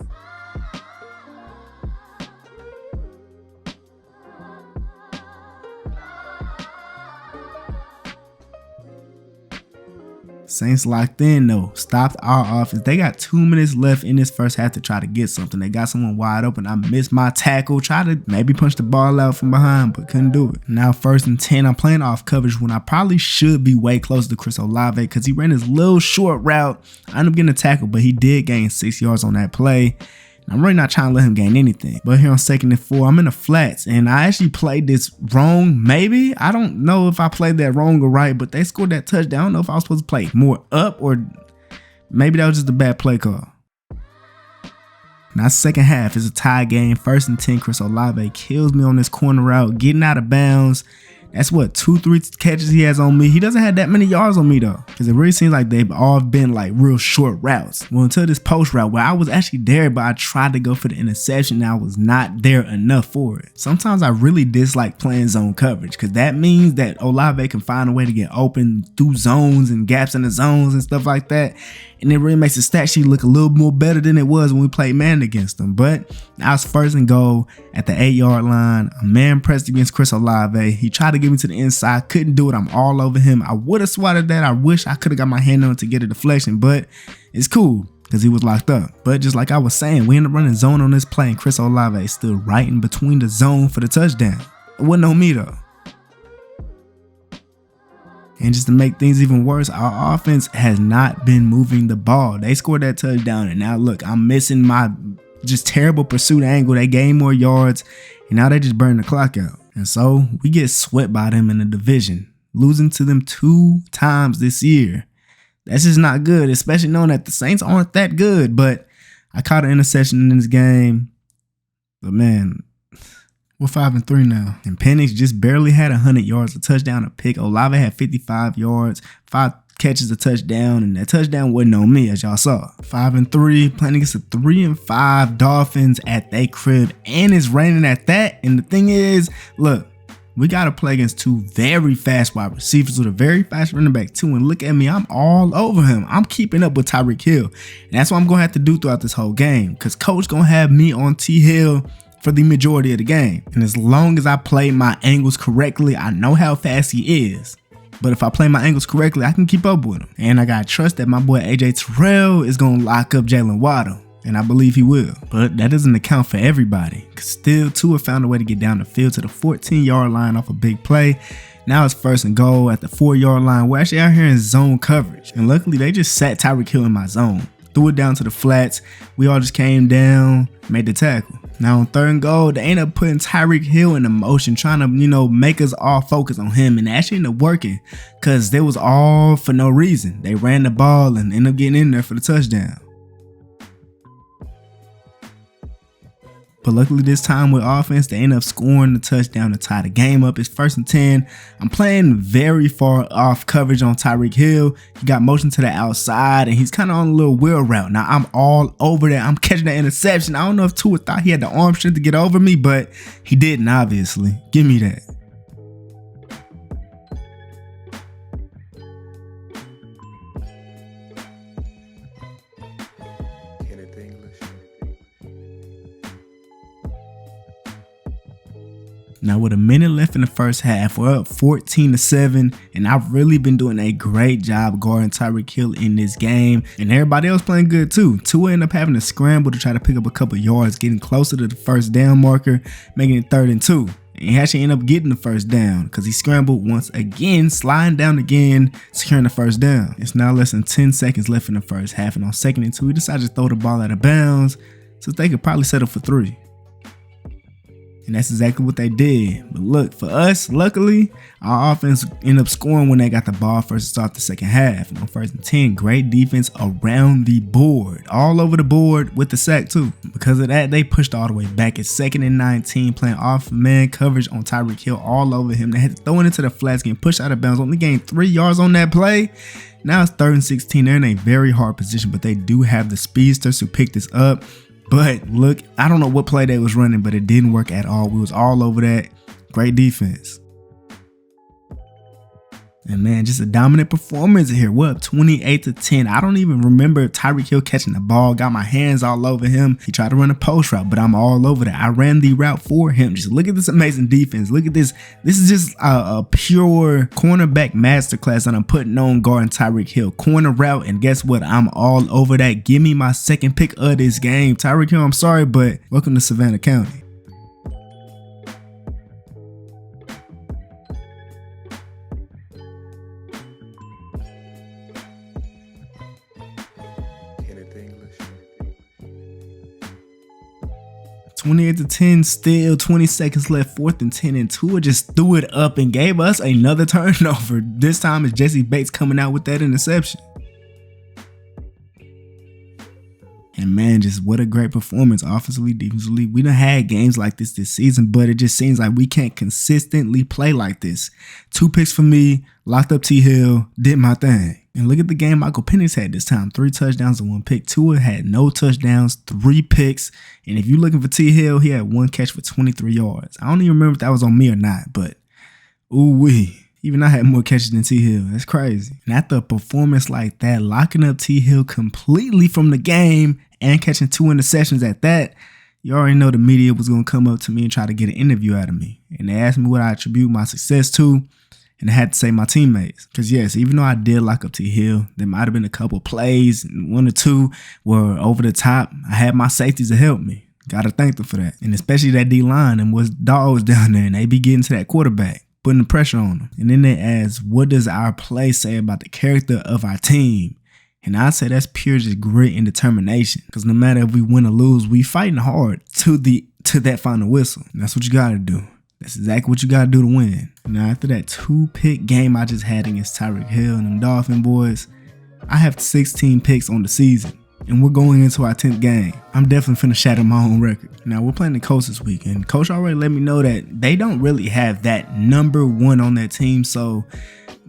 Saints locked in though, stopped our offense. They got 2 minutes left in this first half to try to get something. They got someone wide open. I missed my tackle, tried to maybe punch the ball out from behind, but couldn't do it. Now 1st and 10, I'm playing off coverage when I probably should be way closer to Chris Olave because he ran his little short route. I ended up getting a tackle, but he did gain 6 yards on that play. I'm really not trying to let him gain anything. But here on 2nd and 4, I'm in the flats, and I actually played this wrong, maybe. I don't know if I played that wrong or right, but they scored that touchdown. I don't know if I was supposed to play more up or maybe that was just a bad play call. Now 2nd half is a tie game. 1st and 10, Chris Olave kills me on this corner route, getting out of bounds. That's what, 2-3 catches he has on me. He doesn't have that many yards on me though, because it really seems like they've all been like real short routes. Well, until this post route where I was actually there, but I tried to go for the interception and I was not there enough for it. Sometimes I really dislike playing zone coverage because that means that Olave can find a way to get open through zones and gaps in the zones and stuff like that. And it really makes the stat sheet look a little more better than it was when we played man against them. But now it's 1st and goal at the 8-yard line. A man pressed against Chris Olave. He tried to get me to the inside, couldn't do it. I'm all over him. I would have swatted that. I wish I could have got my hand on it to get a deflection, but it's cool because he was locked up. But just like I was saying, we ended up running zone on this play, and Chris Olave stood right in between the zone for the touchdown. It wasn't on me though. And just to make things even worse, our offense has not been moving the ball. They scored that touchdown, and now look, I'm missing my just terrible pursuit angle. They gained more yards, and now they just burn the clock out. And so we get swept by them in the division, losing to them 2 times this year. That's just not good, especially knowing that the Saints aren't that good. But I caught an interception in this game. But man, we're 5-3 now. And Penix just barely had 100 yards, a touchdown, a pick. Olave had 55 yards, 5 catches a touchdown, and that touchdown wasn't on me, as y'all saw. 5-3, playing against the 3-5 Dolphins at their crib, and it's raining at that. And the thing is, look, we got to play against two very fast wide receivers with a very fast running back too. And look at me, I'm all over him. I'm keeping up with Tyreek Hill. And that's what I'm going to have to do throughout this whole game, because coach going to have me on T Hill for the majority of the game. And as long as I play my angles correctly, I know how fast he is. But if I play my angles correctly, I can keep up with him. And I got to trust that my boy AJ Terrell is going to lock up Jalen Waddle. And I believe he will. But that doesn't account for everybody, because still Tua found a way to get down the field to the 14-yard line off a big play. Now it's 1st and goal at the 4-yard line. We're actually out here in zone coverage. And luckily they just sat Tyreek Hill in my zone. Threw it down to the flats. We all just came down, made the tackle. Now on 3rd and goal, they ended up putting Tyreek Hill in motion, trying to, make us all focus on him. And it actually ended up working, because they was all for no reason. They ran the ball and ended up getting in there for the touchdown. But luckily this time with offense, they end up scoring the touchdown to tie the game up. It's 1st and 10. I'm playing very far off coverage on Tyreek Hill. He got motion to the outside, and he's kind of on a little wheel route. Now I'm all over that. I'm catching that interception. I don't know if Tua thought he had the arm strength to get over me, but he didn't, obviously. Give me that. Now with a minute left in the first half, we're up 14-7, and I've really been doing a great job guarding Tyreek Hill in this game, and everybody else playing good too. Tua ended up having to scramble to try to pick up a couple yards, getting closer to the 1st down marker, making it 3rd and 2. And he actually ended up getting the 1st down, because he scrambled once again, sliding down again, securing the 1st down. It's now less than 10 seconds left in the first half, and on 2nd and 2, he decided to throw the ball out of bounds so they could probably settle for 3. And that's exactly what they did. But look, for us, luckily, our offense ended up scoring when they got the ball first to start the 2nd half. And on 1st and 10, great defense around the board. All over the board with the sack too. Because of that, they pushed all the way back at 2nd and 19, playing off man coverage on Tyreek Hill all over him. They had to throw it into the flats, getting pushed out of bounds. Only gained 3 yards on that play. Now it's 3rd and 16. They're in a very hard position, but they do have the speedsters to pick this up. But look, I don't know what play they was running, but it didn't work at all. We was all over that. Great defense. And man, just a dominant performance here. We're up 28-10. I don't even remember Tyreek Hill catching the ball. Got my hands all over him. He tried to run a post route, but I'm all over that. I ran the route for him. Just look at this amazing defense. Look at this. This is just a pure cornerback masterclass that I'm putting on guarding Tyreek Hill. Corner route, and guess what? I'm all over that. Give me my 2nd pick of this game. Tyreek Hill, I'm sorry, but welcome to Savannah County. English. 28-10, still 20 seconds left, 4th and 10, and Tua just threw it up and gave us another turnover. This time it's Jesse Bates coming out with that interception. And man, just what a great performance offensively, defensively. We done had games like this season, but it just seems like we can't consistently play like this. 2 picks for me, locked up T Hill, did my thing. And look at the game Michael Penix had this time. 3 touchdowns and 1 pick. Tua had no touchdowns, 3 picks. And if you're looking for T Hill, he had 1 catch for 23 yards. I don't even remember if that was on me or not, but ooh-wee. Even I had more catches than T Hill. That's crazy. And after a performance like that, locking up T Hill completely from the game and catching 2 interceptions at that, you already know the media was going to come up to me and try to get an interview out of me. And they asked me what I attribute my success to. And I had to say my teammates. Because yes, even though I did lock up T Hill, there might have been a couple plays, and 1 or 2 were over the top. I had my safeties to help me. Got to thank them for that. And especially that D-line and was dogs down there, and they be getting to that quarterback, putting the pressure on them. And then they ask, what does our play say about the character of our team? And I'd say that's pure just grit and determination. Because no matter if we win or lose, we fighting hard to that final whistle. And that's what you got to do. That's exactly what you got to do to win. Now, after that 2-pick game I just had against Tyreek Hill and them Dolphin boys, I have 16 picks on the season. And we're going into our 10th game. I'm definitely finna shatter my own record. Now, we're playing the Colts this week, and Coach already let me know that they don't really have that number 1 on their team, so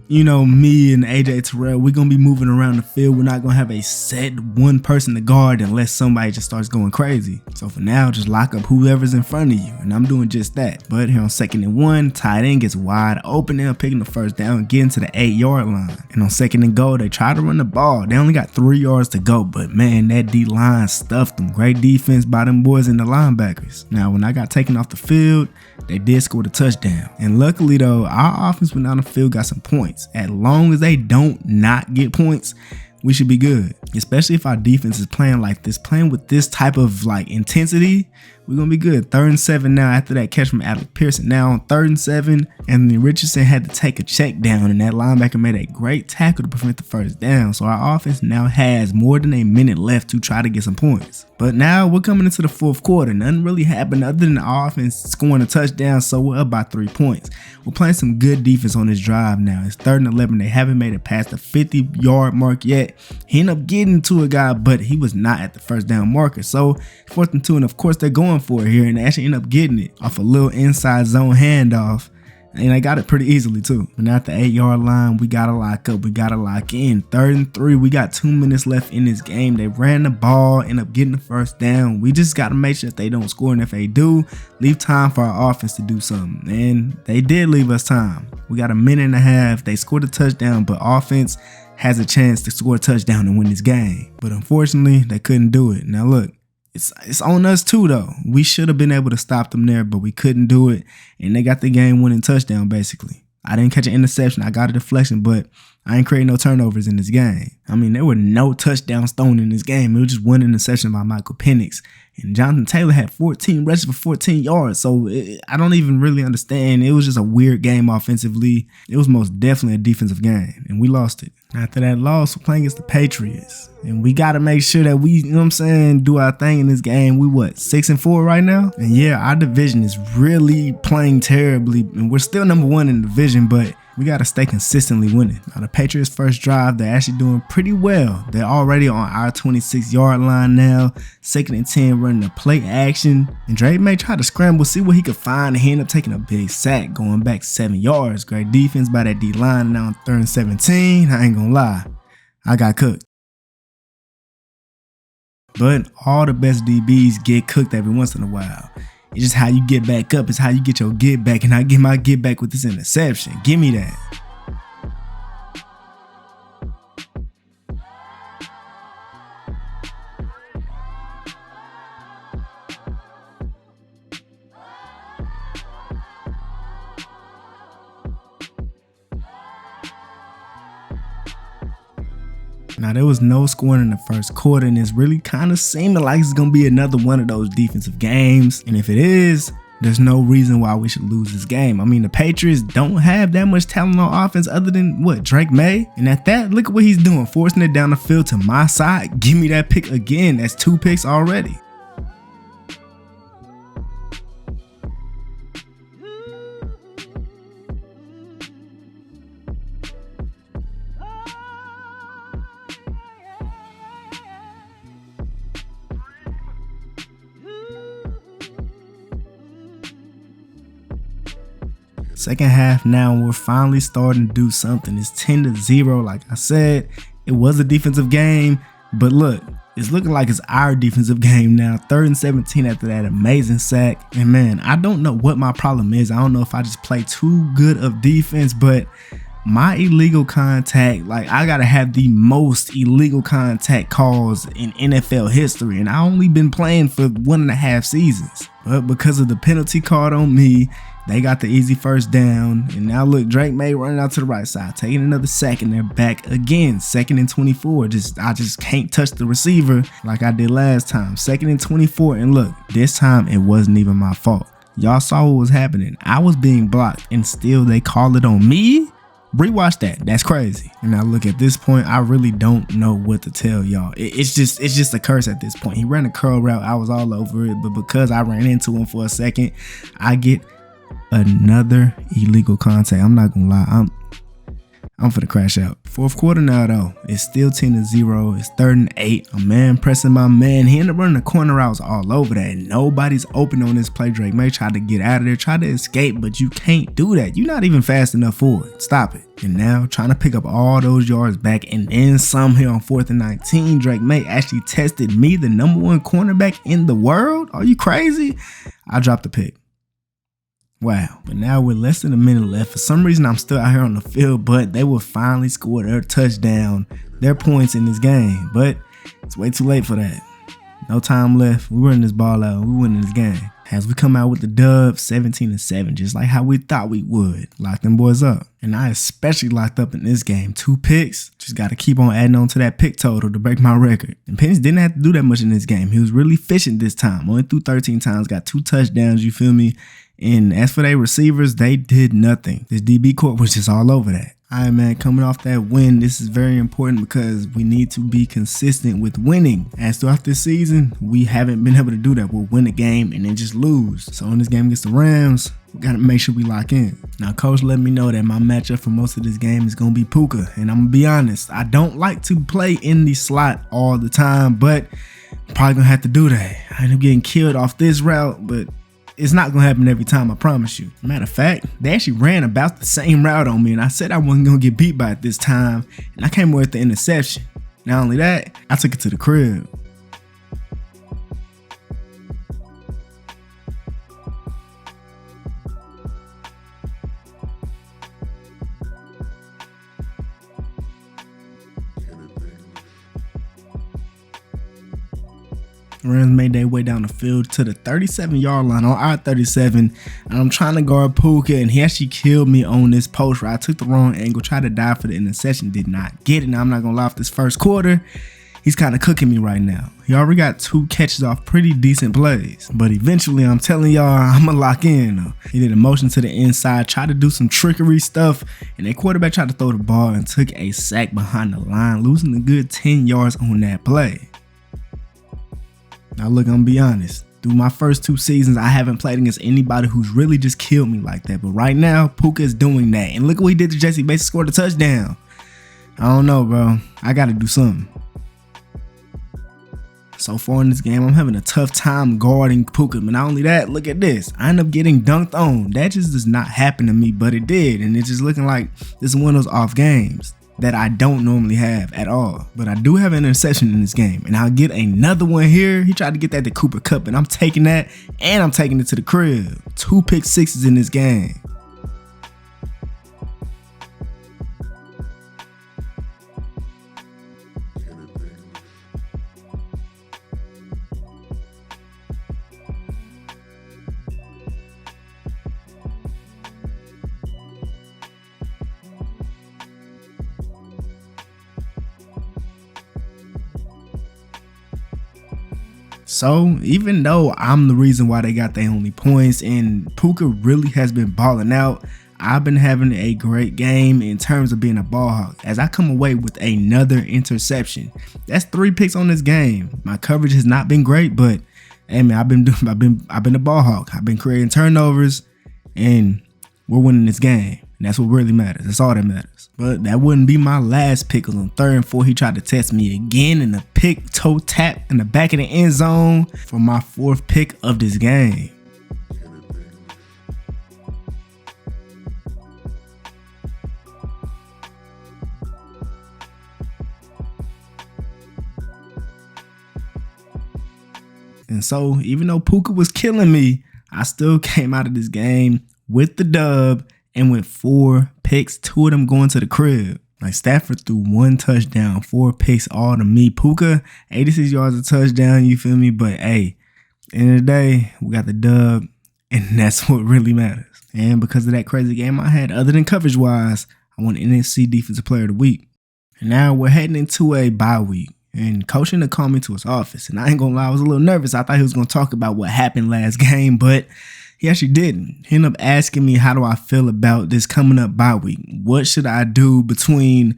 you know, me and AJ Terrell, we're going to be moving around the field. We're not going to have a set one person to guard unless somebody just starts going crazy. So for now, just lock up whoever's in front of you. And I'm doing just that. But here on 2nd and 1, tight end gets wide open. They're picking the first down, getting to the 8-yard line. And on 2nd and goal, they try to run the ball. They only got 3 yards to go. But man, that D-line stuffed them. Great defense by them boys and the linebackers. Now, when I got taken off the field, they did score the touchdown. And luckily though, our offense went down the field, got some points. As long as they don't not get points, we should be good. Especially if our defense is playing like this, playing with this type of like intensity, we're gonna be good. 3rd and 7 now after that catch from Alec Pearson. Now on 3rd and 7, Anthony Richardson had to take a check down, and that linebacker made a great tackle to prevent the first down. So our offense now has more than a minute left to try to get some points. But now we're coming into the 4th quarter. Nothing really happened other than the offense scoring a touchdown, so we're up by 3 points. We're playing some good defense on this drive now. It's 3rd and 11. They haven't made it past the 50-yard mark yet. He ended up getting to a guy, but he was not at the first down marker. So 4th and 2, and of course they're going for it here, and they actually end up getting it off a little inside zone handoff. And they got it pretty easily too. But now at the 8-yard line, we gotta lock up. We gotta lock in. 3rd and 3. We got 2 minutes left in this game. They ran the ball, end up getting the first down. We just gotta make sure that they don't score. And if they do, leave time for our offense to do something. And they did leave us time. We got a minute and a half. They scored a touchdown, but offense has a chance to score a touchdown and win this game. But unfortunately, they couldn't do it. Now look, it's on us too though. We should have been able to stop them there, but we couldn't do it. And they got the game winning touchdown basically. I didn't catch an interception. I got a deflection, but I ain't creating no turnovers in this game. I mean, there were no touchdowns thrown in this game. It was just one interception by Michael Penix. And Jonathan Taylor had 14 rushes for 14 yards. So I don't even really understand. It was just a weird game offensively. It was most definitely a defensive game, and we lost it. After that loss, we're playing against the Patriots. And we got to make sure that we, you know what I'm saying, do our thing in this game. We 6-4 right now? And yeah, our division is really playing terribly. And we're still number 1 in the division, but we got to stay consistently winning. Now, the Patriots' first drive, they're actually doing pretty well. They're already on our 26-yard line now. 2nd and 10, running the play action. And Drake May tried to scramble, see what he could find, and he ended up taking a big sack, going back 7 yards. Great defense by that D-line. Now on 3rd and 17, I ain't gonna lie, I got cooked. But all the best DBs get cooked every once in a while. It's just how you get back up. It's how you get your get back. And I get my get back with this interception. Give me that. Now, there was no scoring in the first quarter, and it's really kind of seeming like it's going to be another one of those defensive games. And if it is, there's no reason why we should lose this game. I mean, the Patriots don't have that much talent on offense other than, Drake May? And at that, look at what he's doing, forcing it down the field to my side. Give me that pick again. That's 2 picks already. Second half now, we're finally starting to do something. It's 10-0. Like I said, it was a defensive game, but look, it's looking like it's our defensive game now. 3rd and 17 after that amazing sack. And man, I don't know what my problem is. I don't know if I just play too good of defense, but my illegal contact, like I gotta have the most illegal contact calls in NFL history, and I only been playing for 1.5 seasons. But because of the penalty called on me, they got the easy first down. And now look, Drake May running out to the right side, taking another sack, and they're back again. 2nd and 24. I just can't touch the receiver like I did last time. 2nd and 24, and look, this time it wasn't even my fault. Y'all saw what was happening. I was being blocked, and still they call it on me? Rewatch that. That's crazy. And now look, at this point, I really don't know what to tell y'all. It's just a curse at this point. He ran a curl route. I was all over it, but because I ran into him for a second, I get another illegal contact. I'm not gonna lie. I'm finna crash out. Fourth quarter now though. It's still 10-0. It's 3rd and 8. A man pressing my man. He ended up running the corner routes all over that. Nobody's open on this play. Drake May tried to get out of there, tried to escape, but you can't do that. You're not even fast enough for it. Stop it. And now trying to pick up all those yards back and then some here on 4th and 19. Drake May actually tested me, the #1 cornerback in the world. Are you crazy? I dropped the pick. Wow, but now with less than a minute left, for some reason I'm still out here on the field, but they will finally score their touchdown, their points in this game. But it's way too late for that. No time left. We were in this ball out. We winning this game. As we come out with the dub, 17-7, just like how we thought we would. Lock them boys up. And I especially locked up in this game. 2 picks. Just got to keep on adding on to that pick total to break my record. And Penny didn't have to do that much in this game. He was really efficient this time. Only threw 13 times, got 2 touchdowns, you feel me? And as for their receivers, they did nothing. This DB corps was just all over that. All right, man, coming off that win, this is very important because we need to be consistent with winning. As throughout this season, we haven't been able to do that. We'll win a game and then just lose. So in this game against the Rams, we got to make sure we lock in. Now, coach let me know that my matchup for most of this game is going to be Puka. And I'm going to be honest, I don't like to play in the slot all the time, but I'm probably going to have to do that. I end up getting killed off this route, but it's not gonna happen every time, I promise you. Matter of fact, they actually ran about the same route on me, and I said I wasn't gonna get beat by it this time, and I came away with the interception. Not only that, I took it to the crib. Rams made their way down the field to the 37-yard line on our 37, and I'm trying to guard Puka, and he actually killed me on this post where I took the wrong angle, tried to dive for the interception, did not get it. Now, I'm not gonna lie, off this first quarter, he's kind of cooking me right now. He already got 2 catches off pretty decent plays, but eventually, I'm telling y'all, I'm gonna lock in. He did a motion to the inside, tried to do some trickery stuff, and their quarterback tried to throw the ball and took a sack behind the line, losing a good 10 yards on that play. Now look, I'm gonna be honest. Through my first 2 seasons, I haven't played against anybody who's really just killed me like that. But right now, Puka is doing that. And look what he did to Jesse Bates, scored a touchdown. I don't know, bro. I gotta do something. So far in this game, I'm having a tough time guarding Puka. But not only that, look at this. I end up getting dunked on. That just does not happen to me, but it did. And it's just looking like this is one of those off games that I don't normally have at all. But I do have an interception in this game, and I'll get another one here. He tried to get that to Cooper Kupp, and I'm taking that, and I'm taking it to the crib. 2 pick sixes in this game. So even though I'm the reason why they got their only points and Puka really has been balling out, I've been having a great game in terms of being a ball hawk as I come away with another interception. That's 3 picks on this game. My coverage has not been great, but hey man, I've been a ball hawk. I've been creating turnovers and we're winning this game. And that's what really matters. That's all that matters. But that wouldn't be my last pick. Cause on 3rd and 4, he tried to test me again in a pick toe tap in the back of the end zone for my 4th pick of this game. And so even though Puka was killing me, I still came out of this game with the dub and with 4 picks, 2 of them going to the crib. Like Stafford threw 1 touchdown, 4 picks all to me. Puka, 86 yards a touchdown, you feel me? But hey, end of the day, we got the dub, and that's what really matters. And because of that crazy game I had, other than coverage-wise, I won NFC Defensive Player of the Week. And now we're heading into a bye week. And coach ended up calling me to his office. And I ain't gonna lie, I was a little nervous. I thought he was gonna talk about what happened last game, but he actually didn't. He ended up asking me, how do I feel about this coming up bye week? What should I do between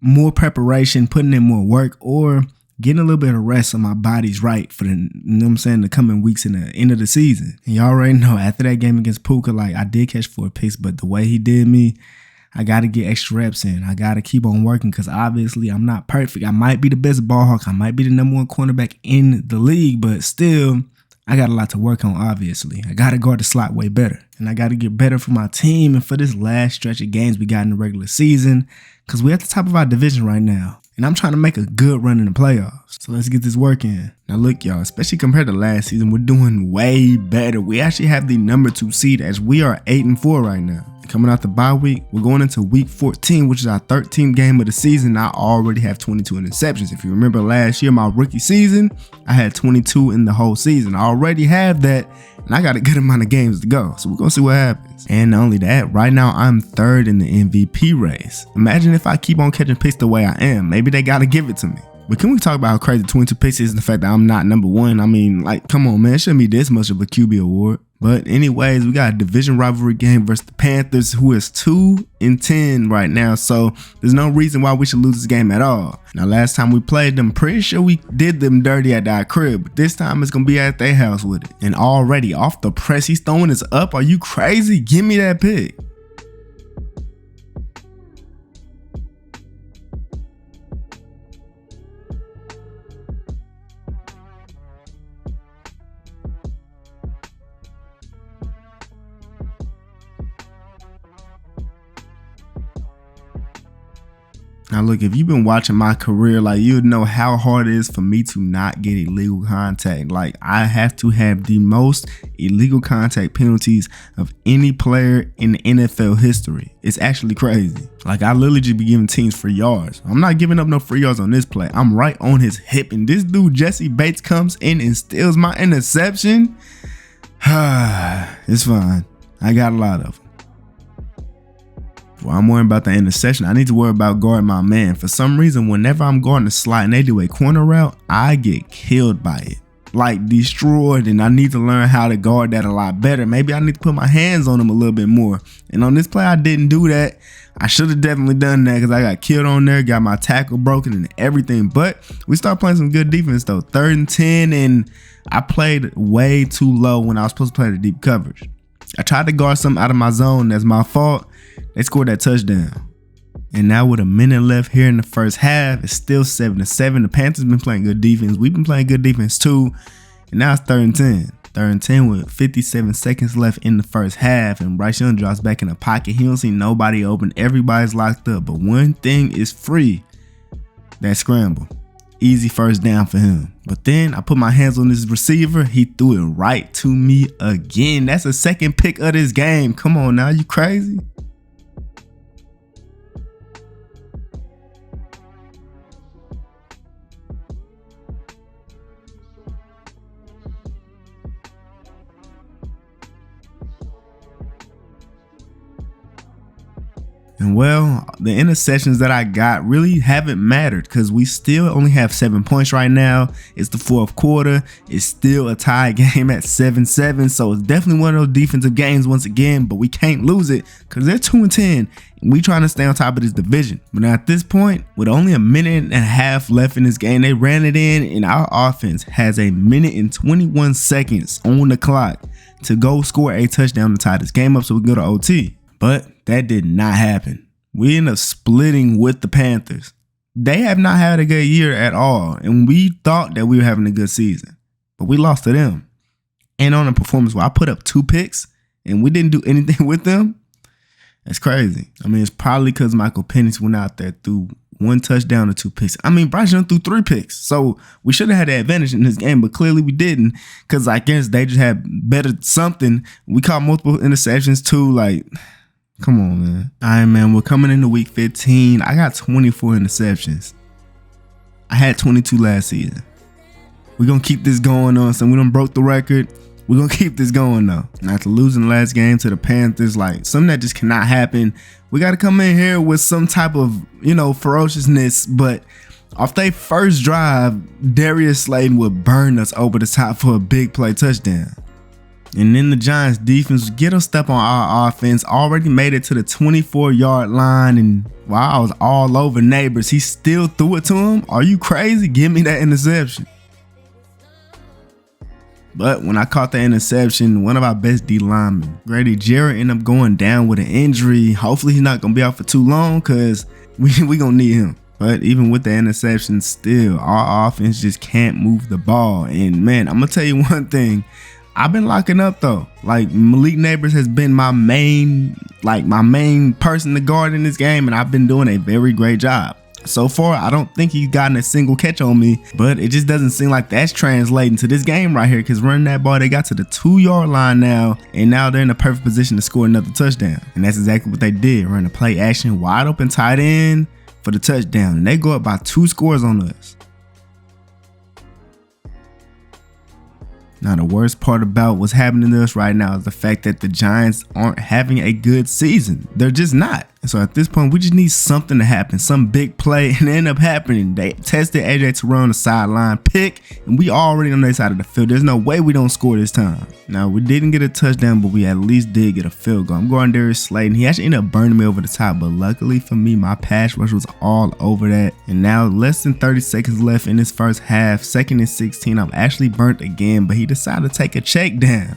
more preparation, putting in more work, or getting a little bit of rest so my body's right for the, you know what I'm saying, the coming weeks and the end of the season? And y'all already know, after that game against Puka, like I did catch 4 picks, but the way he did me, I got to get extra reps in. I got to keep on working because obviously I'm not perfect. I might be the best ball hawk. I might be the #1 cornerback in the league, but still, I got a lot to work on, obviously. I got to guard the slot way better. And I got to get better for my team and for this last stretch of games we got in the regular season because we're at the top of our division right now. And I'm trying to make a good run in the playoffs. So let's get this work in. Now look, y'all, especially compared to last season, we're doing way better. We actually have the #2 seed as we are 8-4 right now. Coming out the bye week, we're going into week 14, which is our 13th game of the season. I already have 22 interceptions. If you remember last year, my rookie season, I had 22 in the whole season. I already have that, and I got a good amount of games to go. So we're going to see what happens. And not only that, right now I'm 3rd in the MVP race. Imagine if I keep on catching picks the way I am. Maybe they got to give it to me. But can we talk about how crazy 22 picks is and the fact that I'm not #1? I mean, like, come on, man. It shouldn't be this much of a QB award. But anyways, we got a division rivalry game versus the Panthers, who is 2-10 right now. So there's no reason why we should lose this game at all. Now, last time we played them, pretty sure we did them dirty at our crib. But this time it's going to be at their house with it. And already off the press, he's throwing us up. Are you crazy? Give me that pick. Now look, if you've been watching my career, like, you'd know how hard it is for me to not get illegal contact. Like, I have to have the most illegal contact penalties of any player in the NFL history. It's actually crazy. Like, I literally just be giving teams free yards. I'm not giving up no free yards on this play. I'm right on his hip, and this dude Jesse Bates comes in and steals my interception. It's fine. I got a lot of them. Well, I'm worried about the interception. I need to worry about guarding my man. For some reason, whenever I'm guarding the slot and they do a corner route, I get killed by it. Like, destroyed, and I need to learn how to guard that a lot better. Maybe I need to put my hands on them a little bit more. And on this play, I didn't do that. I should have definitely done that because I got killed on there, got my tackle broken and everything. But we start playing some good defense, though. 3rd and 10, and I played way too low when I was supposed to play the deep coverage. I tried to guard something out of my zone. That's my fault. They scored that touchdown. And now with a minute left here in the first half, it's still 7-7. The Panthers been playing good defense. We've been playing good defense too. And now it's 3rd and 10. 3rd and 10 with 57 seconds left in the first half. And Bryce Young drops back in the pocket. He don't see nobody open. Everybody's locked up. But one thing is free. That scramble. Easy first down for him. But then I put my hands on this receiver. He threw it right to me again. That's the second pick of this game. Come on now. You crazy? And well, the interceptions that I got really haven't mattered because we still only have 7 points right now. It's the 4th quarter. It's still a tie game at 7-7. So it's definitely one of those defensive games once again, but we can't lose it because they're 2-10 and we trying to stay on top of this division. But at this point, with only a minute and a half left in this game, they ran it in and our offense has a minute and 21 seconds on the clock to go score a touchdown to tie this game up so we can go to OT. But that did not happen. We ended up splitting with the Panthers. They have not had a good year at all, and we thought that we were having a good season, but we lost to them. And on a performance where I put up 2 picks and we didn't do anything with them, that's crazy. I mean, it's probably because Michael Penix went out there threw 1 touchdown and 2 picks. I mean, Bryce Young threw 3 picks, so we should have had the advantage in this game, but clearly we didn't because I guess they just had better something. We caught multiple interceptions too, like... Come on, man. All right, man. We're coming into week 15. I got 24 interceptions. I had 22 last season. We're going to keep this going on. So we done broke the record. We're going to keep this going, though. After losing the last game to the Panthers, like, something that just cannot happen. We got to come in here with some type of, ferociousness. But off their first drive, Darius Slayton would burn us over the top for a big play touchdown. And then the Giants defense get a step on our offense, already made it to the 24-yard line. And while I was all over Neighbors, he still threw it to him. Are you crazy? Give me that interception. But when I caught the interception, one of our best D linemen, Grady Jarrett, ended up going down with an injury. Hopefully he's not going to be out for too long because we going to need him. But even with the interception, still, our offense just can't move the ball. And man, I'm going to tell you one thing. I've been locking up though. Like Malik Neighbors has been my main person to guard in this game, and I've been doing a very great job. So far, I don't think he's gotten a single catch on me, but it just doesn't seem like that's translating to this game right here, because running that ball, they got to the 2-yard line now, and now they're in a perfect position to score another touchdown. And that's exactly what they did. Run a play action, wide open tight end for the touchdown, and they go up by 2 scores on us. Now, the worst part about what's happening to us right now is the fact that the Giants aren't having a good season. They're just not. And so at this point, we just need something to happen, some big play, and it ended up happening. They tested AJ Terrell on the sideline pick, and we already on their side of the field. There's no way we don't score this time. Now, we didn't get a touchdown, but we at least did get a field goal. I'm going Darius Slayton. He actually ended up burning me over the top, but luckily for me, my pass rush was all over that. And now, less than 30 seconds left in this first half, 2nd and 16. I'm actually burnt again, but he decided to take a check down.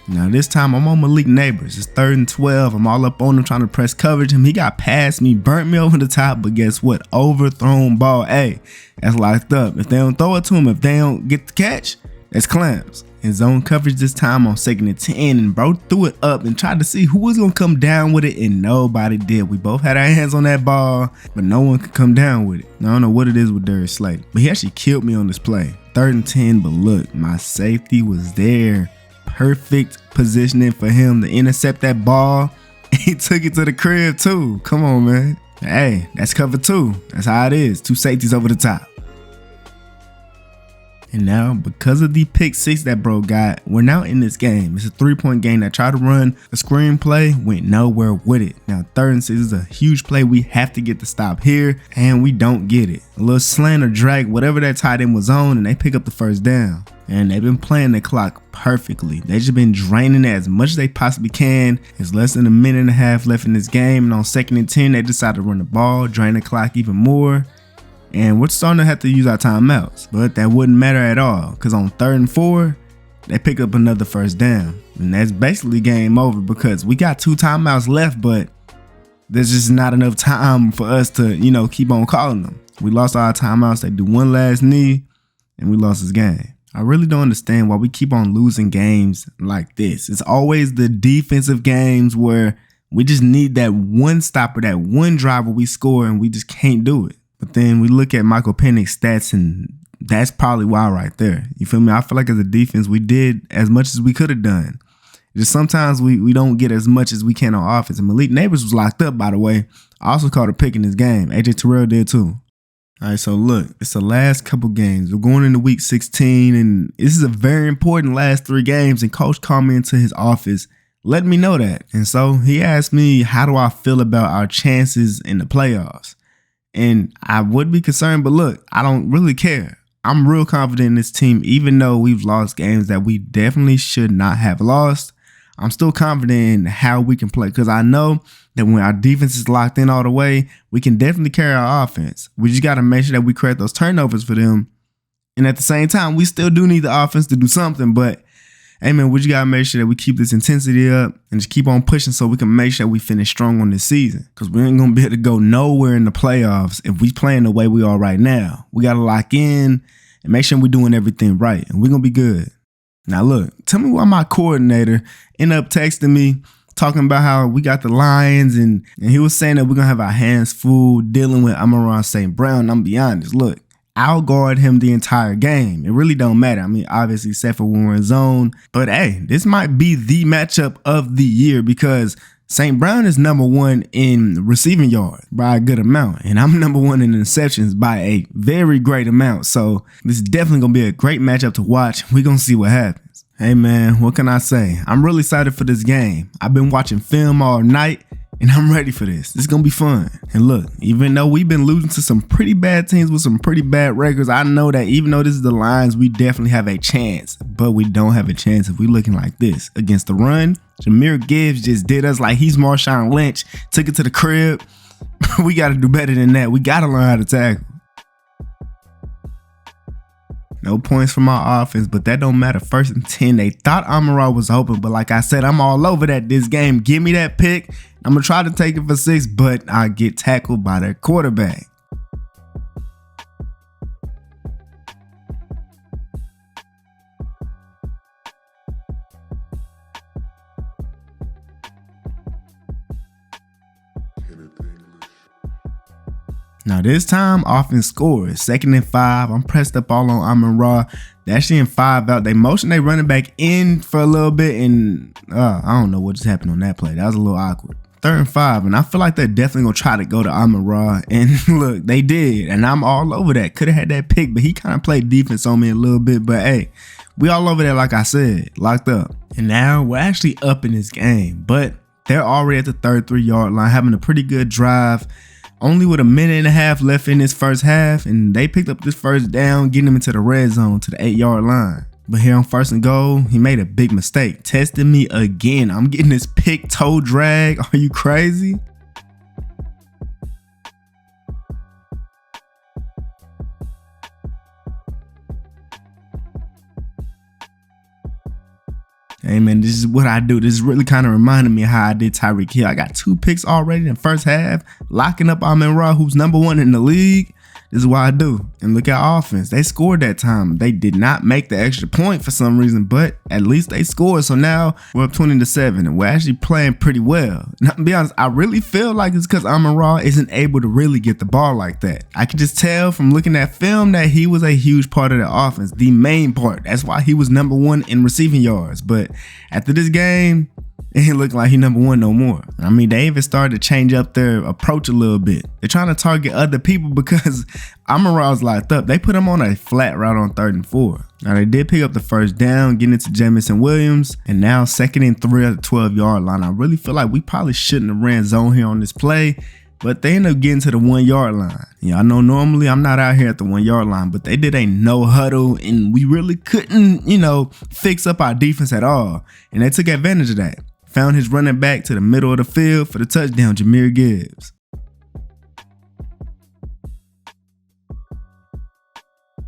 Now this time I'm on Malik Neighbors. It's 3rd and 12. I'm all up on him trying to press coverage him. He got past me, burnt me over the top, but guess what? Overthrown ball. Hey, that's locked up. If they don't throw it to him, if they don't get the catch, that's clamps. In zone coverage this time on 2nd and 10, and bro threw it up and tried to see who was going to come down with it, and nobody did. We both had our hands on that ball, but no one could come down with it. Now, I don't know what it is with Darius Slayton, but he actually killed me on this play. 3rd and 10, but look, my safety was there. Perfect positioning for him to intercept that ball. He took it to the crib too. Come on, man. Hey, that's cover 2. That's how it is. 2 safeties over the top. And now, because of the pick 6 that bro got, we're now in this game. It's a 3-point game. That tried to run a screen play, went nowhere with it. Now, 3rd and 6 is a huge play. We have to get the stop here, and we don't get it. A little slant or drag, whatever that tight end was on, and they pick up the first down. And they've been playing the clock perfectly. They've just been draining it as much as they possibly can. There's less than a minute and a half left in this game, and on 2nd and 10, they decide to run the ball, drain the clock even more. And we're starting to have to use our timeouts, but that wouldn't matter at all, because on 3rd and 4, they pick up another first down. And that's basically game over, because we got 2 timeouts left, but there's just not enough time for us to, keep on calling them. We lost our timeouts. They do one last knee, and we lost this game. I really don't understand why we keep on losing games like this. It's always the defensive games where we just need that one stopper, that one drive where we score, and we just can't do it. But then we look at Michael Penix's stats, and that's probably why right there. You feel me? I feel like as a defense, we did as much as we could have done. Just sometimes we don't get as much as we can on offense. And Malik Neighbors was locked up, by the way. I also caught a pick in this game. AJ Terrell did too. All right, so look, it's the last couple games. We're going into week 16, and this is a very important last 3 games. And coach called me into his office, let me know that. And so he asked me, how do I feel about our chances in the playoffs? And I would be concerned, but look, I don't really care. I'm real confident in this team, even though we've lost games that we definitely should not have lost. I'm still confident in how we can play, because I know that when our defense is locked in all the way, we can definitely carry our offense. We just got to make sure that we create those turnovers for them. And at the same time, we still do need the offense to do something, but hey man, we just gotta make sure that we keep this intensity up and just keep on pushing so we can make sure we finish strong on this season. Because we ain't gonna be able to go nowhere in the playoffs if we playing the way we are right now. We gotta lock in and make sure we're doing everything right, and we're gonna be good. Now look, tell me why my coordinator ended up texting me talking about how we got the Lions, and he was saying that we're gonna have our hands full dealing with Amon-Ra St. Brown. I'm gonna be honest, look, I'll guard him the entire game. It really don't matter. I mean, obviously, except for when we're in zone. But hey, this might be the matchup of the year, because St. Brown is number 1 in receiving yards by a good amount, and I'm number 1 in interceptions by a very great amount. So this is definitely going to be a great matchup to watch. We're going to see what happens. Hey, man, what can I say? I'm really excited for this game. I've been watching film all night, and I'm ready for this. This is going to be fun. And look, even though we've been losing to some pretty bad teams with some pretty bad records, I know that even though this is the Lions, we definitely have a chance. But we don't have a chance if we're looking like this. Against the run, Jahmyr Gibbs just did us like he's Marshawn Lynch, took it to the crib. We got to do better than that. We got to learn how to tackle. No points for my offense, but that don't matter. 1st and 10. They thought Amon-Ra was open, but like I said, I'm all over that this game. Give me that pick. I'm going to try to take it for 6, but I get tackled by their quarterback. Now this time, offense scores. 2nd and 5. I'm pressed up all on Amon-Ra. They're actually in 5 out. They motion they running back in for a little bit, and I don't know what just happened on that play. That was a little awkward. 3rd and 5, and I feel like they're definitely gonna try to go to Amon-Ra, and look, they did, and I'm all over that. Could have had that pick, but he kind of played defense on me a little bit. But hey, we all over that, like I said, locked up. And now we're actually up in this game, but they're already at the 33-yard line, having a pretty good drive. Only with a minute and a half left in this first half, and they picked up this first down, getting him into the red zone to the 8-yard line. But here on 1st and goal, he made a big mistake, testing me again. I'm getting this pick toe drag. Are you crazy? Hey man, this is what I do. This is really kind of reminding me of how I did Tyreek Hill. I got 2 picks already in the first half, locking up Amon-Ra, who's #1 in the league. This is what I do. And look at offense. They scored that time. They did not make the extra point for some reason, but at least they scored. So now we're up 20-7, and we're actually playing pretty well. Now, to be honest, I really feel like it's because Amon-Ra isn't able to really get the ball like that. I could just tell from looking at film that he was a huge part of the offense, the main part. That's why he was #1 in receiving yards. But after this game, it didn't look like he #1 no more. I mean, they even started to change up their approach a little bit. They're trying to target other people because Amon-Ra was locked up. They put him on a flat route on 3rd and 4. Now, they did pick up the first down, getting into Jamison Williams, and now 2nd and 3 at the 12-yard line. I really feel like we probably shouldn't have ran zone here on this play, but they ended up getting to the 1-yard line. Yeah, I know normally I'm not out here at the 1-yard line, but they did a no huddle, and we really couldn't, fix up our defense at all. And they took advantage of that. Found his running back to the middle of the field for the touchdown, Jahmyr Gibbs.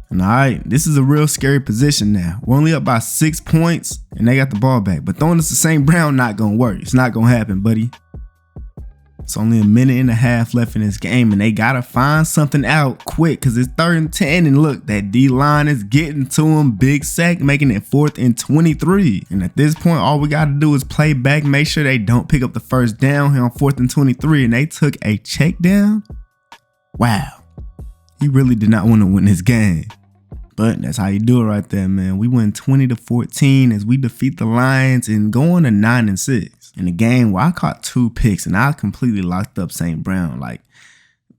And all right, this is a real scary position now. We're only up by 6 points, and they got the ball back. But throwing us to St. Brown not going to work. It's not going to happen, buddy. It's only a minute and a half left in this game, and they got to find something out quick because it's 3rd and 10. And look, that D-line is getting to him. Big sack, making it 4th and 23. And at this point, all we got to do is play back, make sure they don't pick up the first down here on 4th and 23. And they took a check down. Wow. He really did not want to win this game. But that's how you do it right there, man. We win 20-14 as we defeat the Lions and go on to 9-6. In a game where I caught 2 picks and I completely locked up St. Brown. Like,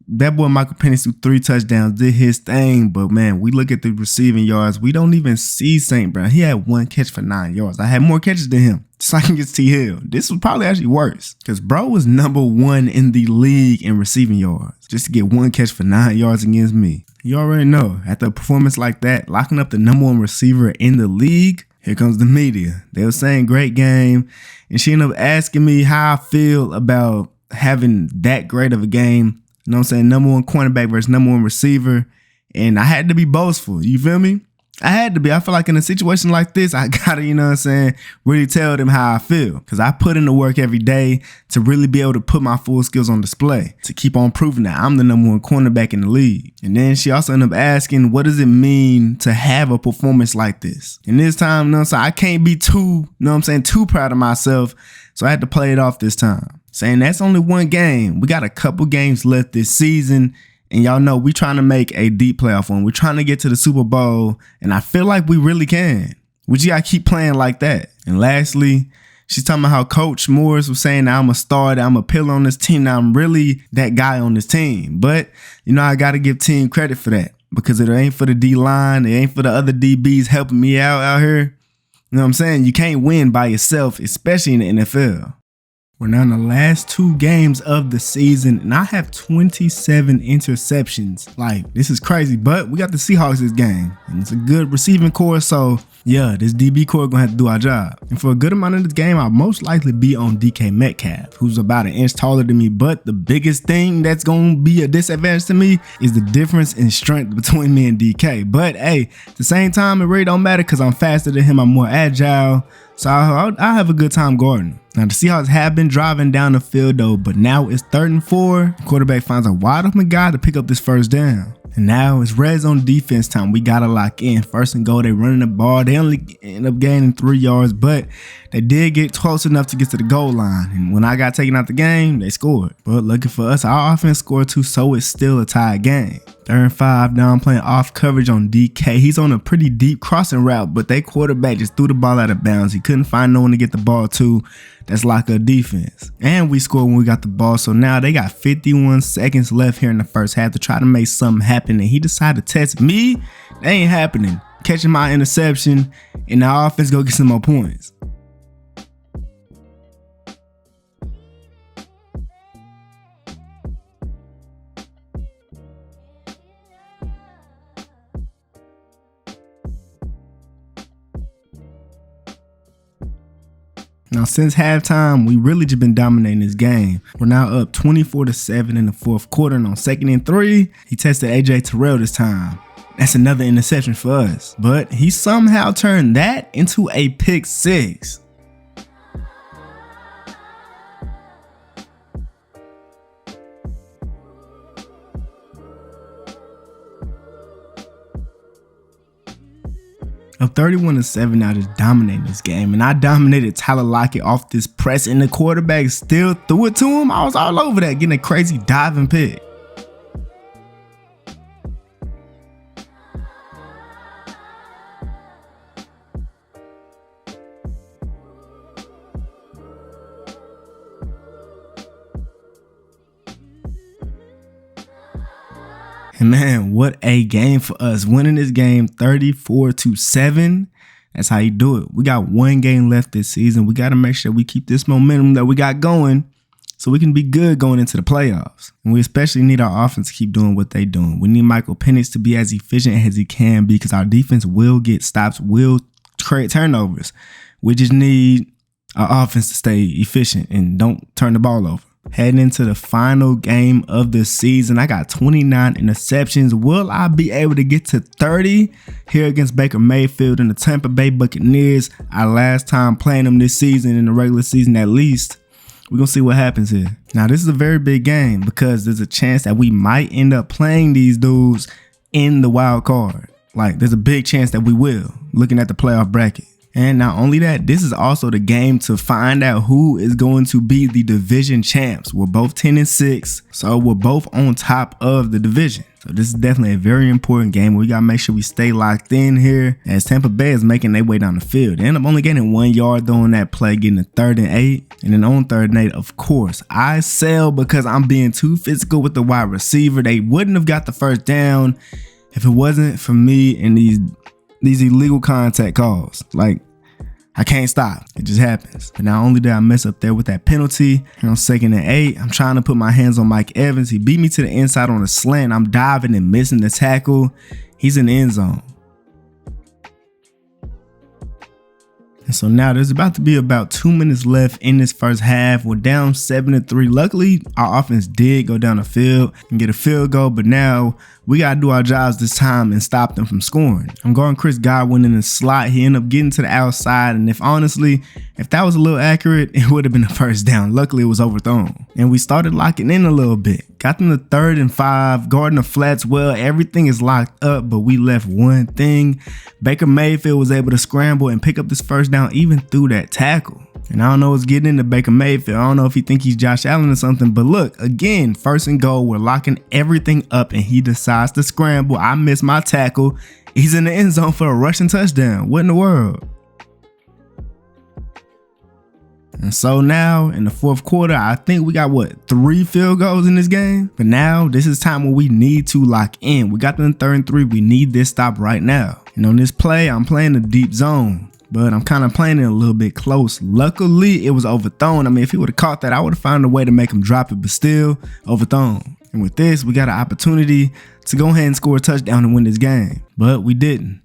that boy Michael Penix threw 3 touchdowns, did his thing. But man, we look at the receiving yards. We don't even see St. Brown. He had 1 catch for 9 yards. I had more catches than him. Just like against T. Hill. This was probably actually worse because bro was #1 in the league in receiving yards just to get 1 catch for 9 yards against me. You already know, after a performance like that, locking up the #1 receiver in the league, here comes the media. They were saying great game, and she ended up asking me how I feel about having that great of a game. You know what I'm saying? #1 cornerback versus #1 receiver, and I had to be boastful. You feel me? I had to be. I feel like in a situation like this, I gotta, really tell them how I feel. Because I put in the work every day to really be able to put my full skills on display. To keep on proving that I'm the #1 cornerback in the league. And then she also ended up asking, what does it mean to have a performance like this? And this time, I can't be too proud of myself. So I had to play it off this time. Saying that's only 1 game. We got a couple games left this season. And y'all know we trying to make a deep playoff run. We're trying to get to the Super Bowl. And I feel like we really can. We just got to keep playing like that. And lastly, she's talking about how Coach Morris was saying that I'm a star, that I'm a pillar on this team. Now I'm really that guy on this team. But, I got to give team credit for that. Because it ain't for the D-line. It ain't for the other DBs helping me out here. You know what I'm saying? You can't win by yourself, especially in the NFL. We're now in the last 2 games of the season, and I have 27 interceptions. Like, this is crazy, but we got the Seahawks this game, and it's a good receiving core, so yeah, this DB core gonna have to do our job. And for a good amount of this game, I'll most likely be on DK Metcalf, who's about 1 inch taller than me, but the biggest thing that's gonna be a disadvantage to me is the difference in strength between me and DK. But hey, at the same time, it really don't matter because I'm faster than him, I'm more agile, so I'll have a good time guarding him. Now, the Seahawks have been driving down the field though, but now it's 3rd and 4. The quarterback finds a wide open guy to pick up this first down. And now it's red zone defense time. We gotta lock in. 1st and goal, they running the ball. They only end up gaining 3 yards, but they did get close enough to get to the goal line. And when I got taken out the game, they scored. But lucky for us, our offense scored too, so it's still a tied game. 3rd and 5, now I'm playing off coverage on DK. He's on a pretty deep crossing route, but their quarterback just threw the ball out of bounds. He couldn't find no one to get the ball to. That's like a defense. And we scored when we got the ball, so now they got 51 seconds left here in the first half to try to make something happen, and he decided to test me. That ain't happening. Catching my interception, and our offense go get some more points. Now, since halftime, we really just been dominating this game. We're now up 24-7 in the 4th quarter, and on 2nd and 3, he tested AJ Terrell this time. That's another interception for us, but he somehow turned that into a pick 6. Up 31-7 now, just dominating this game, and I dominated Tyler Lockett off this press, and the quarterback still threw it to him. I was all over that, getting a crazy diving pick. And man, what a game for us. Winning this game 34-7. That's how you do it. We got 1 game left this season. We got to make sure we keep this momentum that we got going so we can be good going into the playoffs. And we especially need our offense to keep doing what they're doing. We need Michael Penix to be as efficient as he can be because our defense will get stops, will create turnovers. We just need our offense to stay efficient and don't turn the ball over. Heading into the final game of the season, I got 29 interceptions. Will I be able to get to 30 here against Baker Mayfield and the Tampa Bay Buccaneers? Our last time playing them this season, in the regular season at least. We're going to see what happens here. Now, this is a very big game because there's a chance that we might end up playing these dudes in the wild card. Like, there's a big chance that we will, looking at the playoff bracket. And not only that, this is also the game to find out who is going to be the division champs. We're both 10-6, so we're both on top of the division. So this is definitely a very important game. We got to make sure we stay locked in here as Tampa Bay is making their way down the field. They end up only getting 1 yard though on that play, getting a 3rd and 8. And then on 3rd and 8, of course, I sell because I'm being too physical with the wide receiver. They wouldn't have got the first down if it wasn't for me and these illegal contact calls. Like, I can't stop. It just happens. But not only did I mess up there with that penalty, here on 2nd and 8, I'm trying to put my hands on Mike Evans. He beat me to the inside on a slant. I'm diving and missing the tackle. He's in the end zone. And so now there's about to be about 2 minutes left in this first half. We're down 7-3. Luckily, our offense did go down the field and get a field goal, but now we got to do our jobs this time and stop them from scoring. I'm going Chris Godwin in the slot. He ended up getting to the outside, and if that was a little accurate, it would have been a first down. Luckily, it was overthrown. And we started locking in a little bit. Got them to 3rd and 5, guarding the flats well. Everything is locked up, but we left one thing. Baker Mayfield was able to scramble and pick up this first down even through that tackle. And I don't know what's getting into Baker Mayfield. I don't know if he think he's Josh Allen or something, but look, again, 1st and goal, we're locking everything up and he decides to scramble. I miss my tackle. He's in the end zone for a rushing touchdown. What in the world? And so now in the 4th quarter, I think we got 3 field goals in this game. But now this is time when we need to lock in. We got them 3rd and 3. We need this stop right now. And on this play, I'm playing the deep zone. but I'm kind of playing it a little bit close. Luckily, it was overthrown. I mean, if he would have caught that, I would have found a way to make him drop it, but still overthrown. And with this, we got an opportunity to go ahead and score a touchdown and win this game, but we didn't.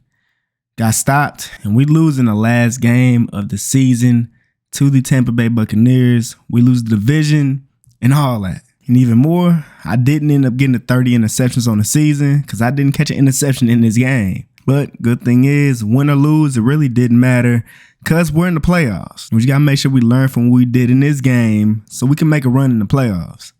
Got stopped, and we lose in the last game of the season to the Tampa Bay Buccaneers. We lose the division and all that. And even more, I didn't end up getting the 30 interceptions on the season because I didn't catch an interception in this game. But good thing is, win or lose, it really didn't matter because we're in the playoffs. We just got to make sure we learn from what we did in this game so we can make a run in the playoffs.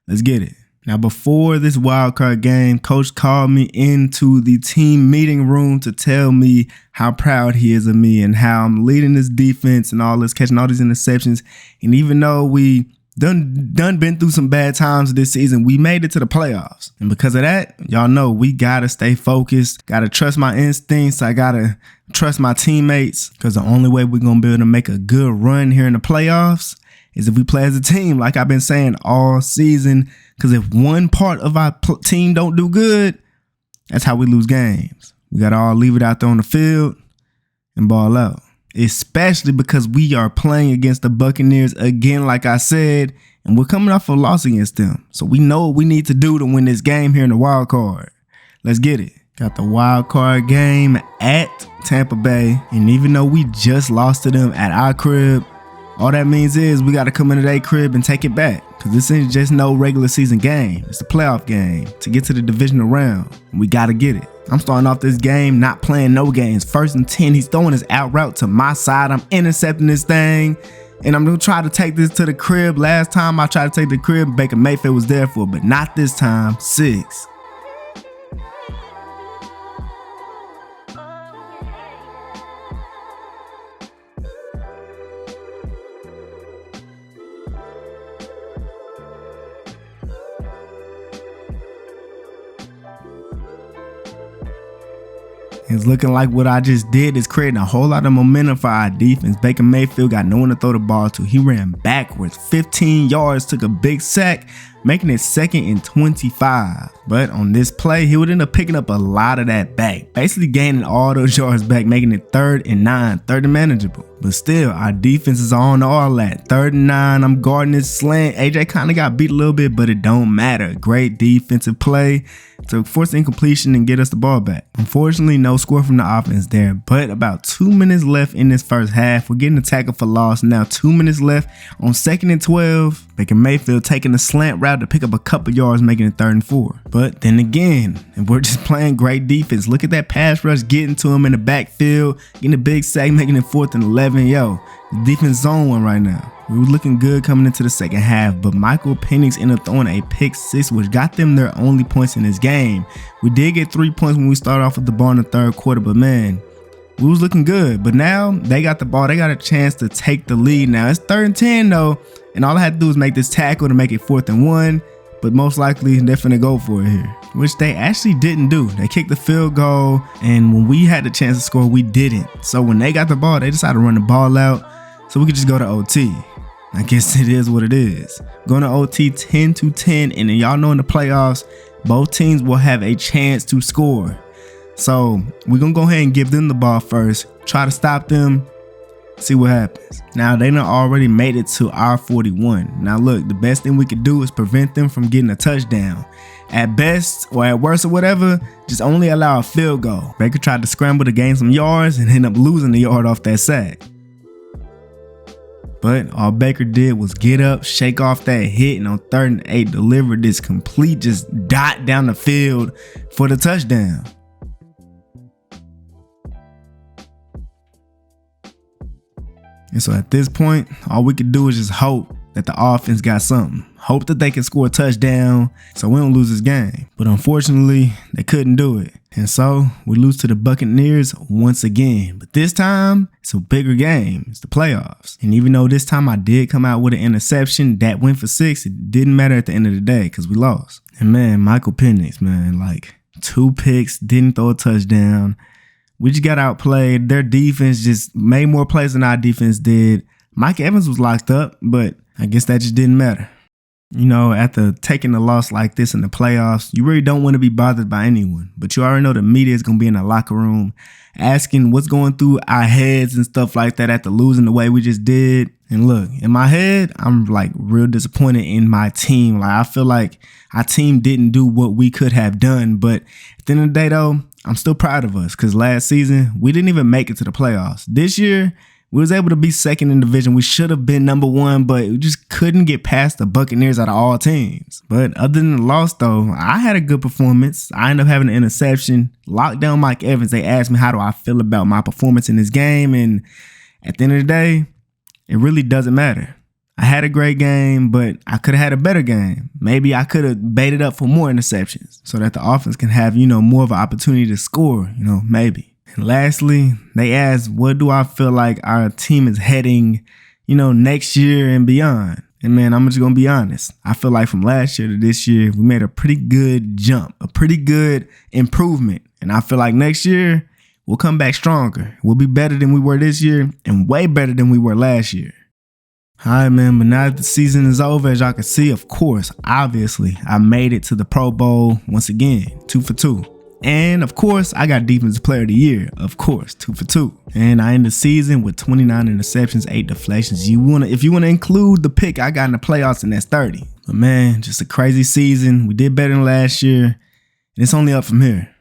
Let's get it. Now, before this wild card game, Coach called me into the team meeting room to tell me how proud he is of me and how I'm leading this defense and all this, catching all these interceptions. And even though we done been through some bad times this season, we made it to the playoffs. And because of that, y'all know we got to stay focused, got to trust my instincts. I got to trust my teammates because the only way we're going to be able to make a good run here in the playoffs is if we play as a team, like I've been saying all season. Because if one part of our team don't do good, that's how we lose games. We got to all leave it out there on the field and ball out. Especially because we are playing against the Buccaneers again, like I said, and we're coming off a loss against them. So we know what we need to do to win this game here in the wild card. Let's get it. Got the wild card game at Tampa Bay. And even though we just lost to them at our crib, all that means is we got to come into their crib and take it back. Because this ain't just no regular season game. It's a playoff game to get to the divisional round. And we got to get it. I'm starting off this game not playing no games. 1st and 10, he's throwing his out route to my side. I'm intercepting this thing. And I'm going to try to take this to the crib. Last time I tried to take the crib, Baker Mayfield was there for it. But not this time. 6. It's looking like what I just did is creating a whole lot of momentum for our defense. Baker Mayfield got no one to throw the ball to. He ran backwards 15 yards, took a big sack, making it 2nd and 25. But on this play, he would end up picking up a lot of that back, basically gaining all those yards back, making it 3rd and 9, 3rd and manageable. But still, our defense is on all that. 3rd and 9, I'm guarding this slant. AJ kind of got beat a little bit, but it don't matter. Great defensive play to force incompletion and get us the ball back. Unfortunately, no score from the offense there, but about 2 minutes left in this first half. We're getting a tackle for loss. Now 2 minutes left on 2nd and 12. Baker Mayfield taking a slant route to pick up a couple yards, making it 3rd and 4. But then again, and we're just playing great defense. Look at that pass rush getting to him in the backfield, getting a big sack, making it 4th and 11. Yo, the defense zone one right now. We were looking good coming into the second half, but Michael Penix ended up throwing a pick 6, which got them their only points in this game. We did get 3 points when we started off with the ball in the 3rd quarter, but man, we was looking good. But now they got the ball. They got a chance to take the lead. Now it's 3rd and 10 though, and all I had to do was make this tackle to make it 4th and 1. But most likely they're finna go for it here, which they actually didn't do. They kicked the field goal, and when we had the chance to score, we didn't. So when they got the ball, they decided to run the ball out so we could just go to OT. I guess it is what it is. Going to OT 10-10, and then y'all know in the playoffs, both teams will have a chance to score. So we're going to go ahead and give them the ball first, try to stop them, see what happens. Now, they done already made it to our 41. Now, look, the best thing we could do is prevent them from getting a touchdown. At best, or at worst or whatever, just only allow a field goal. Baker tried to scramble to gain some yards and end up losing the yard off that sack. But all Baker did was get up, shake off that hit, and on 3rd and 8, delivered this complete just dot down the field for the touchdown. And so at this point, all we could do is just hope that the offense got something. Hope that they can score a touchdown so we don't lose this game. But unfortunately, they couldn't do it. And so we lose to the Buccaneers once again. But this time, it's a bigger game. It's the playoffs. And even though this time I did come out with an interception that went for 6, it didn't matter at the end of the day because we lost. And man, Michael Penix, man, like 2 picks, didn't throw a touchdown. We just got outplayed. Their defense just made more plays than our defense did. Mike Evans was locked up, but I guess that just didn't matter. You know, after taking a loss like this in the playoffs, you really don't want to be bothered by anyone. But you already know the media is going to be in the locker room asking what's going through our heads and stuff like that after losing the way we just did. And look, in my head, I'm like real disappointed in my team. Like, I feel like our team didn't do what we could have done. But at the end of the day, though, I'm still proud of us because last season, we didn't even make it to the playoffs. This year, we was able to be second in the division. We should have been number one, but we just couldn't get past the Buccaneers out of all teams. But other than the loss, though, I had a good performance. I ended up having an interception, locked down Mike Evans. They asked me how do I feel about my performance in this game, and at the end of the day, it really doesn't matter. I had a great game, but I could have had a better game. Maybe I could have baited up for more interceptions so that the offense can have, more of an opportunity to score, maybe. And lastly, they asked, what do I feel like our team is heading, next year and beyond? And man, I'm just going to be honest. I feel like from last year to this year, we made a pretty good jump, a pretty good improvement. And I feel like next year, we'll come back stronger. We'll be better than we were this year and way better than we were last year. All right, man, but now that the season is over, as y'all can see, of course, obviously, I made it to the Pro Bowl once again, 2 for 2. And of course, I got Defensive Player of the Year, of course, 2 for 2. And I end the season with 29 interceptions, 8 deflections. If you want to include the pick I got in the playoffs, and that's 30. But man, just a crazy season. We did better than last year, and it's only up from here.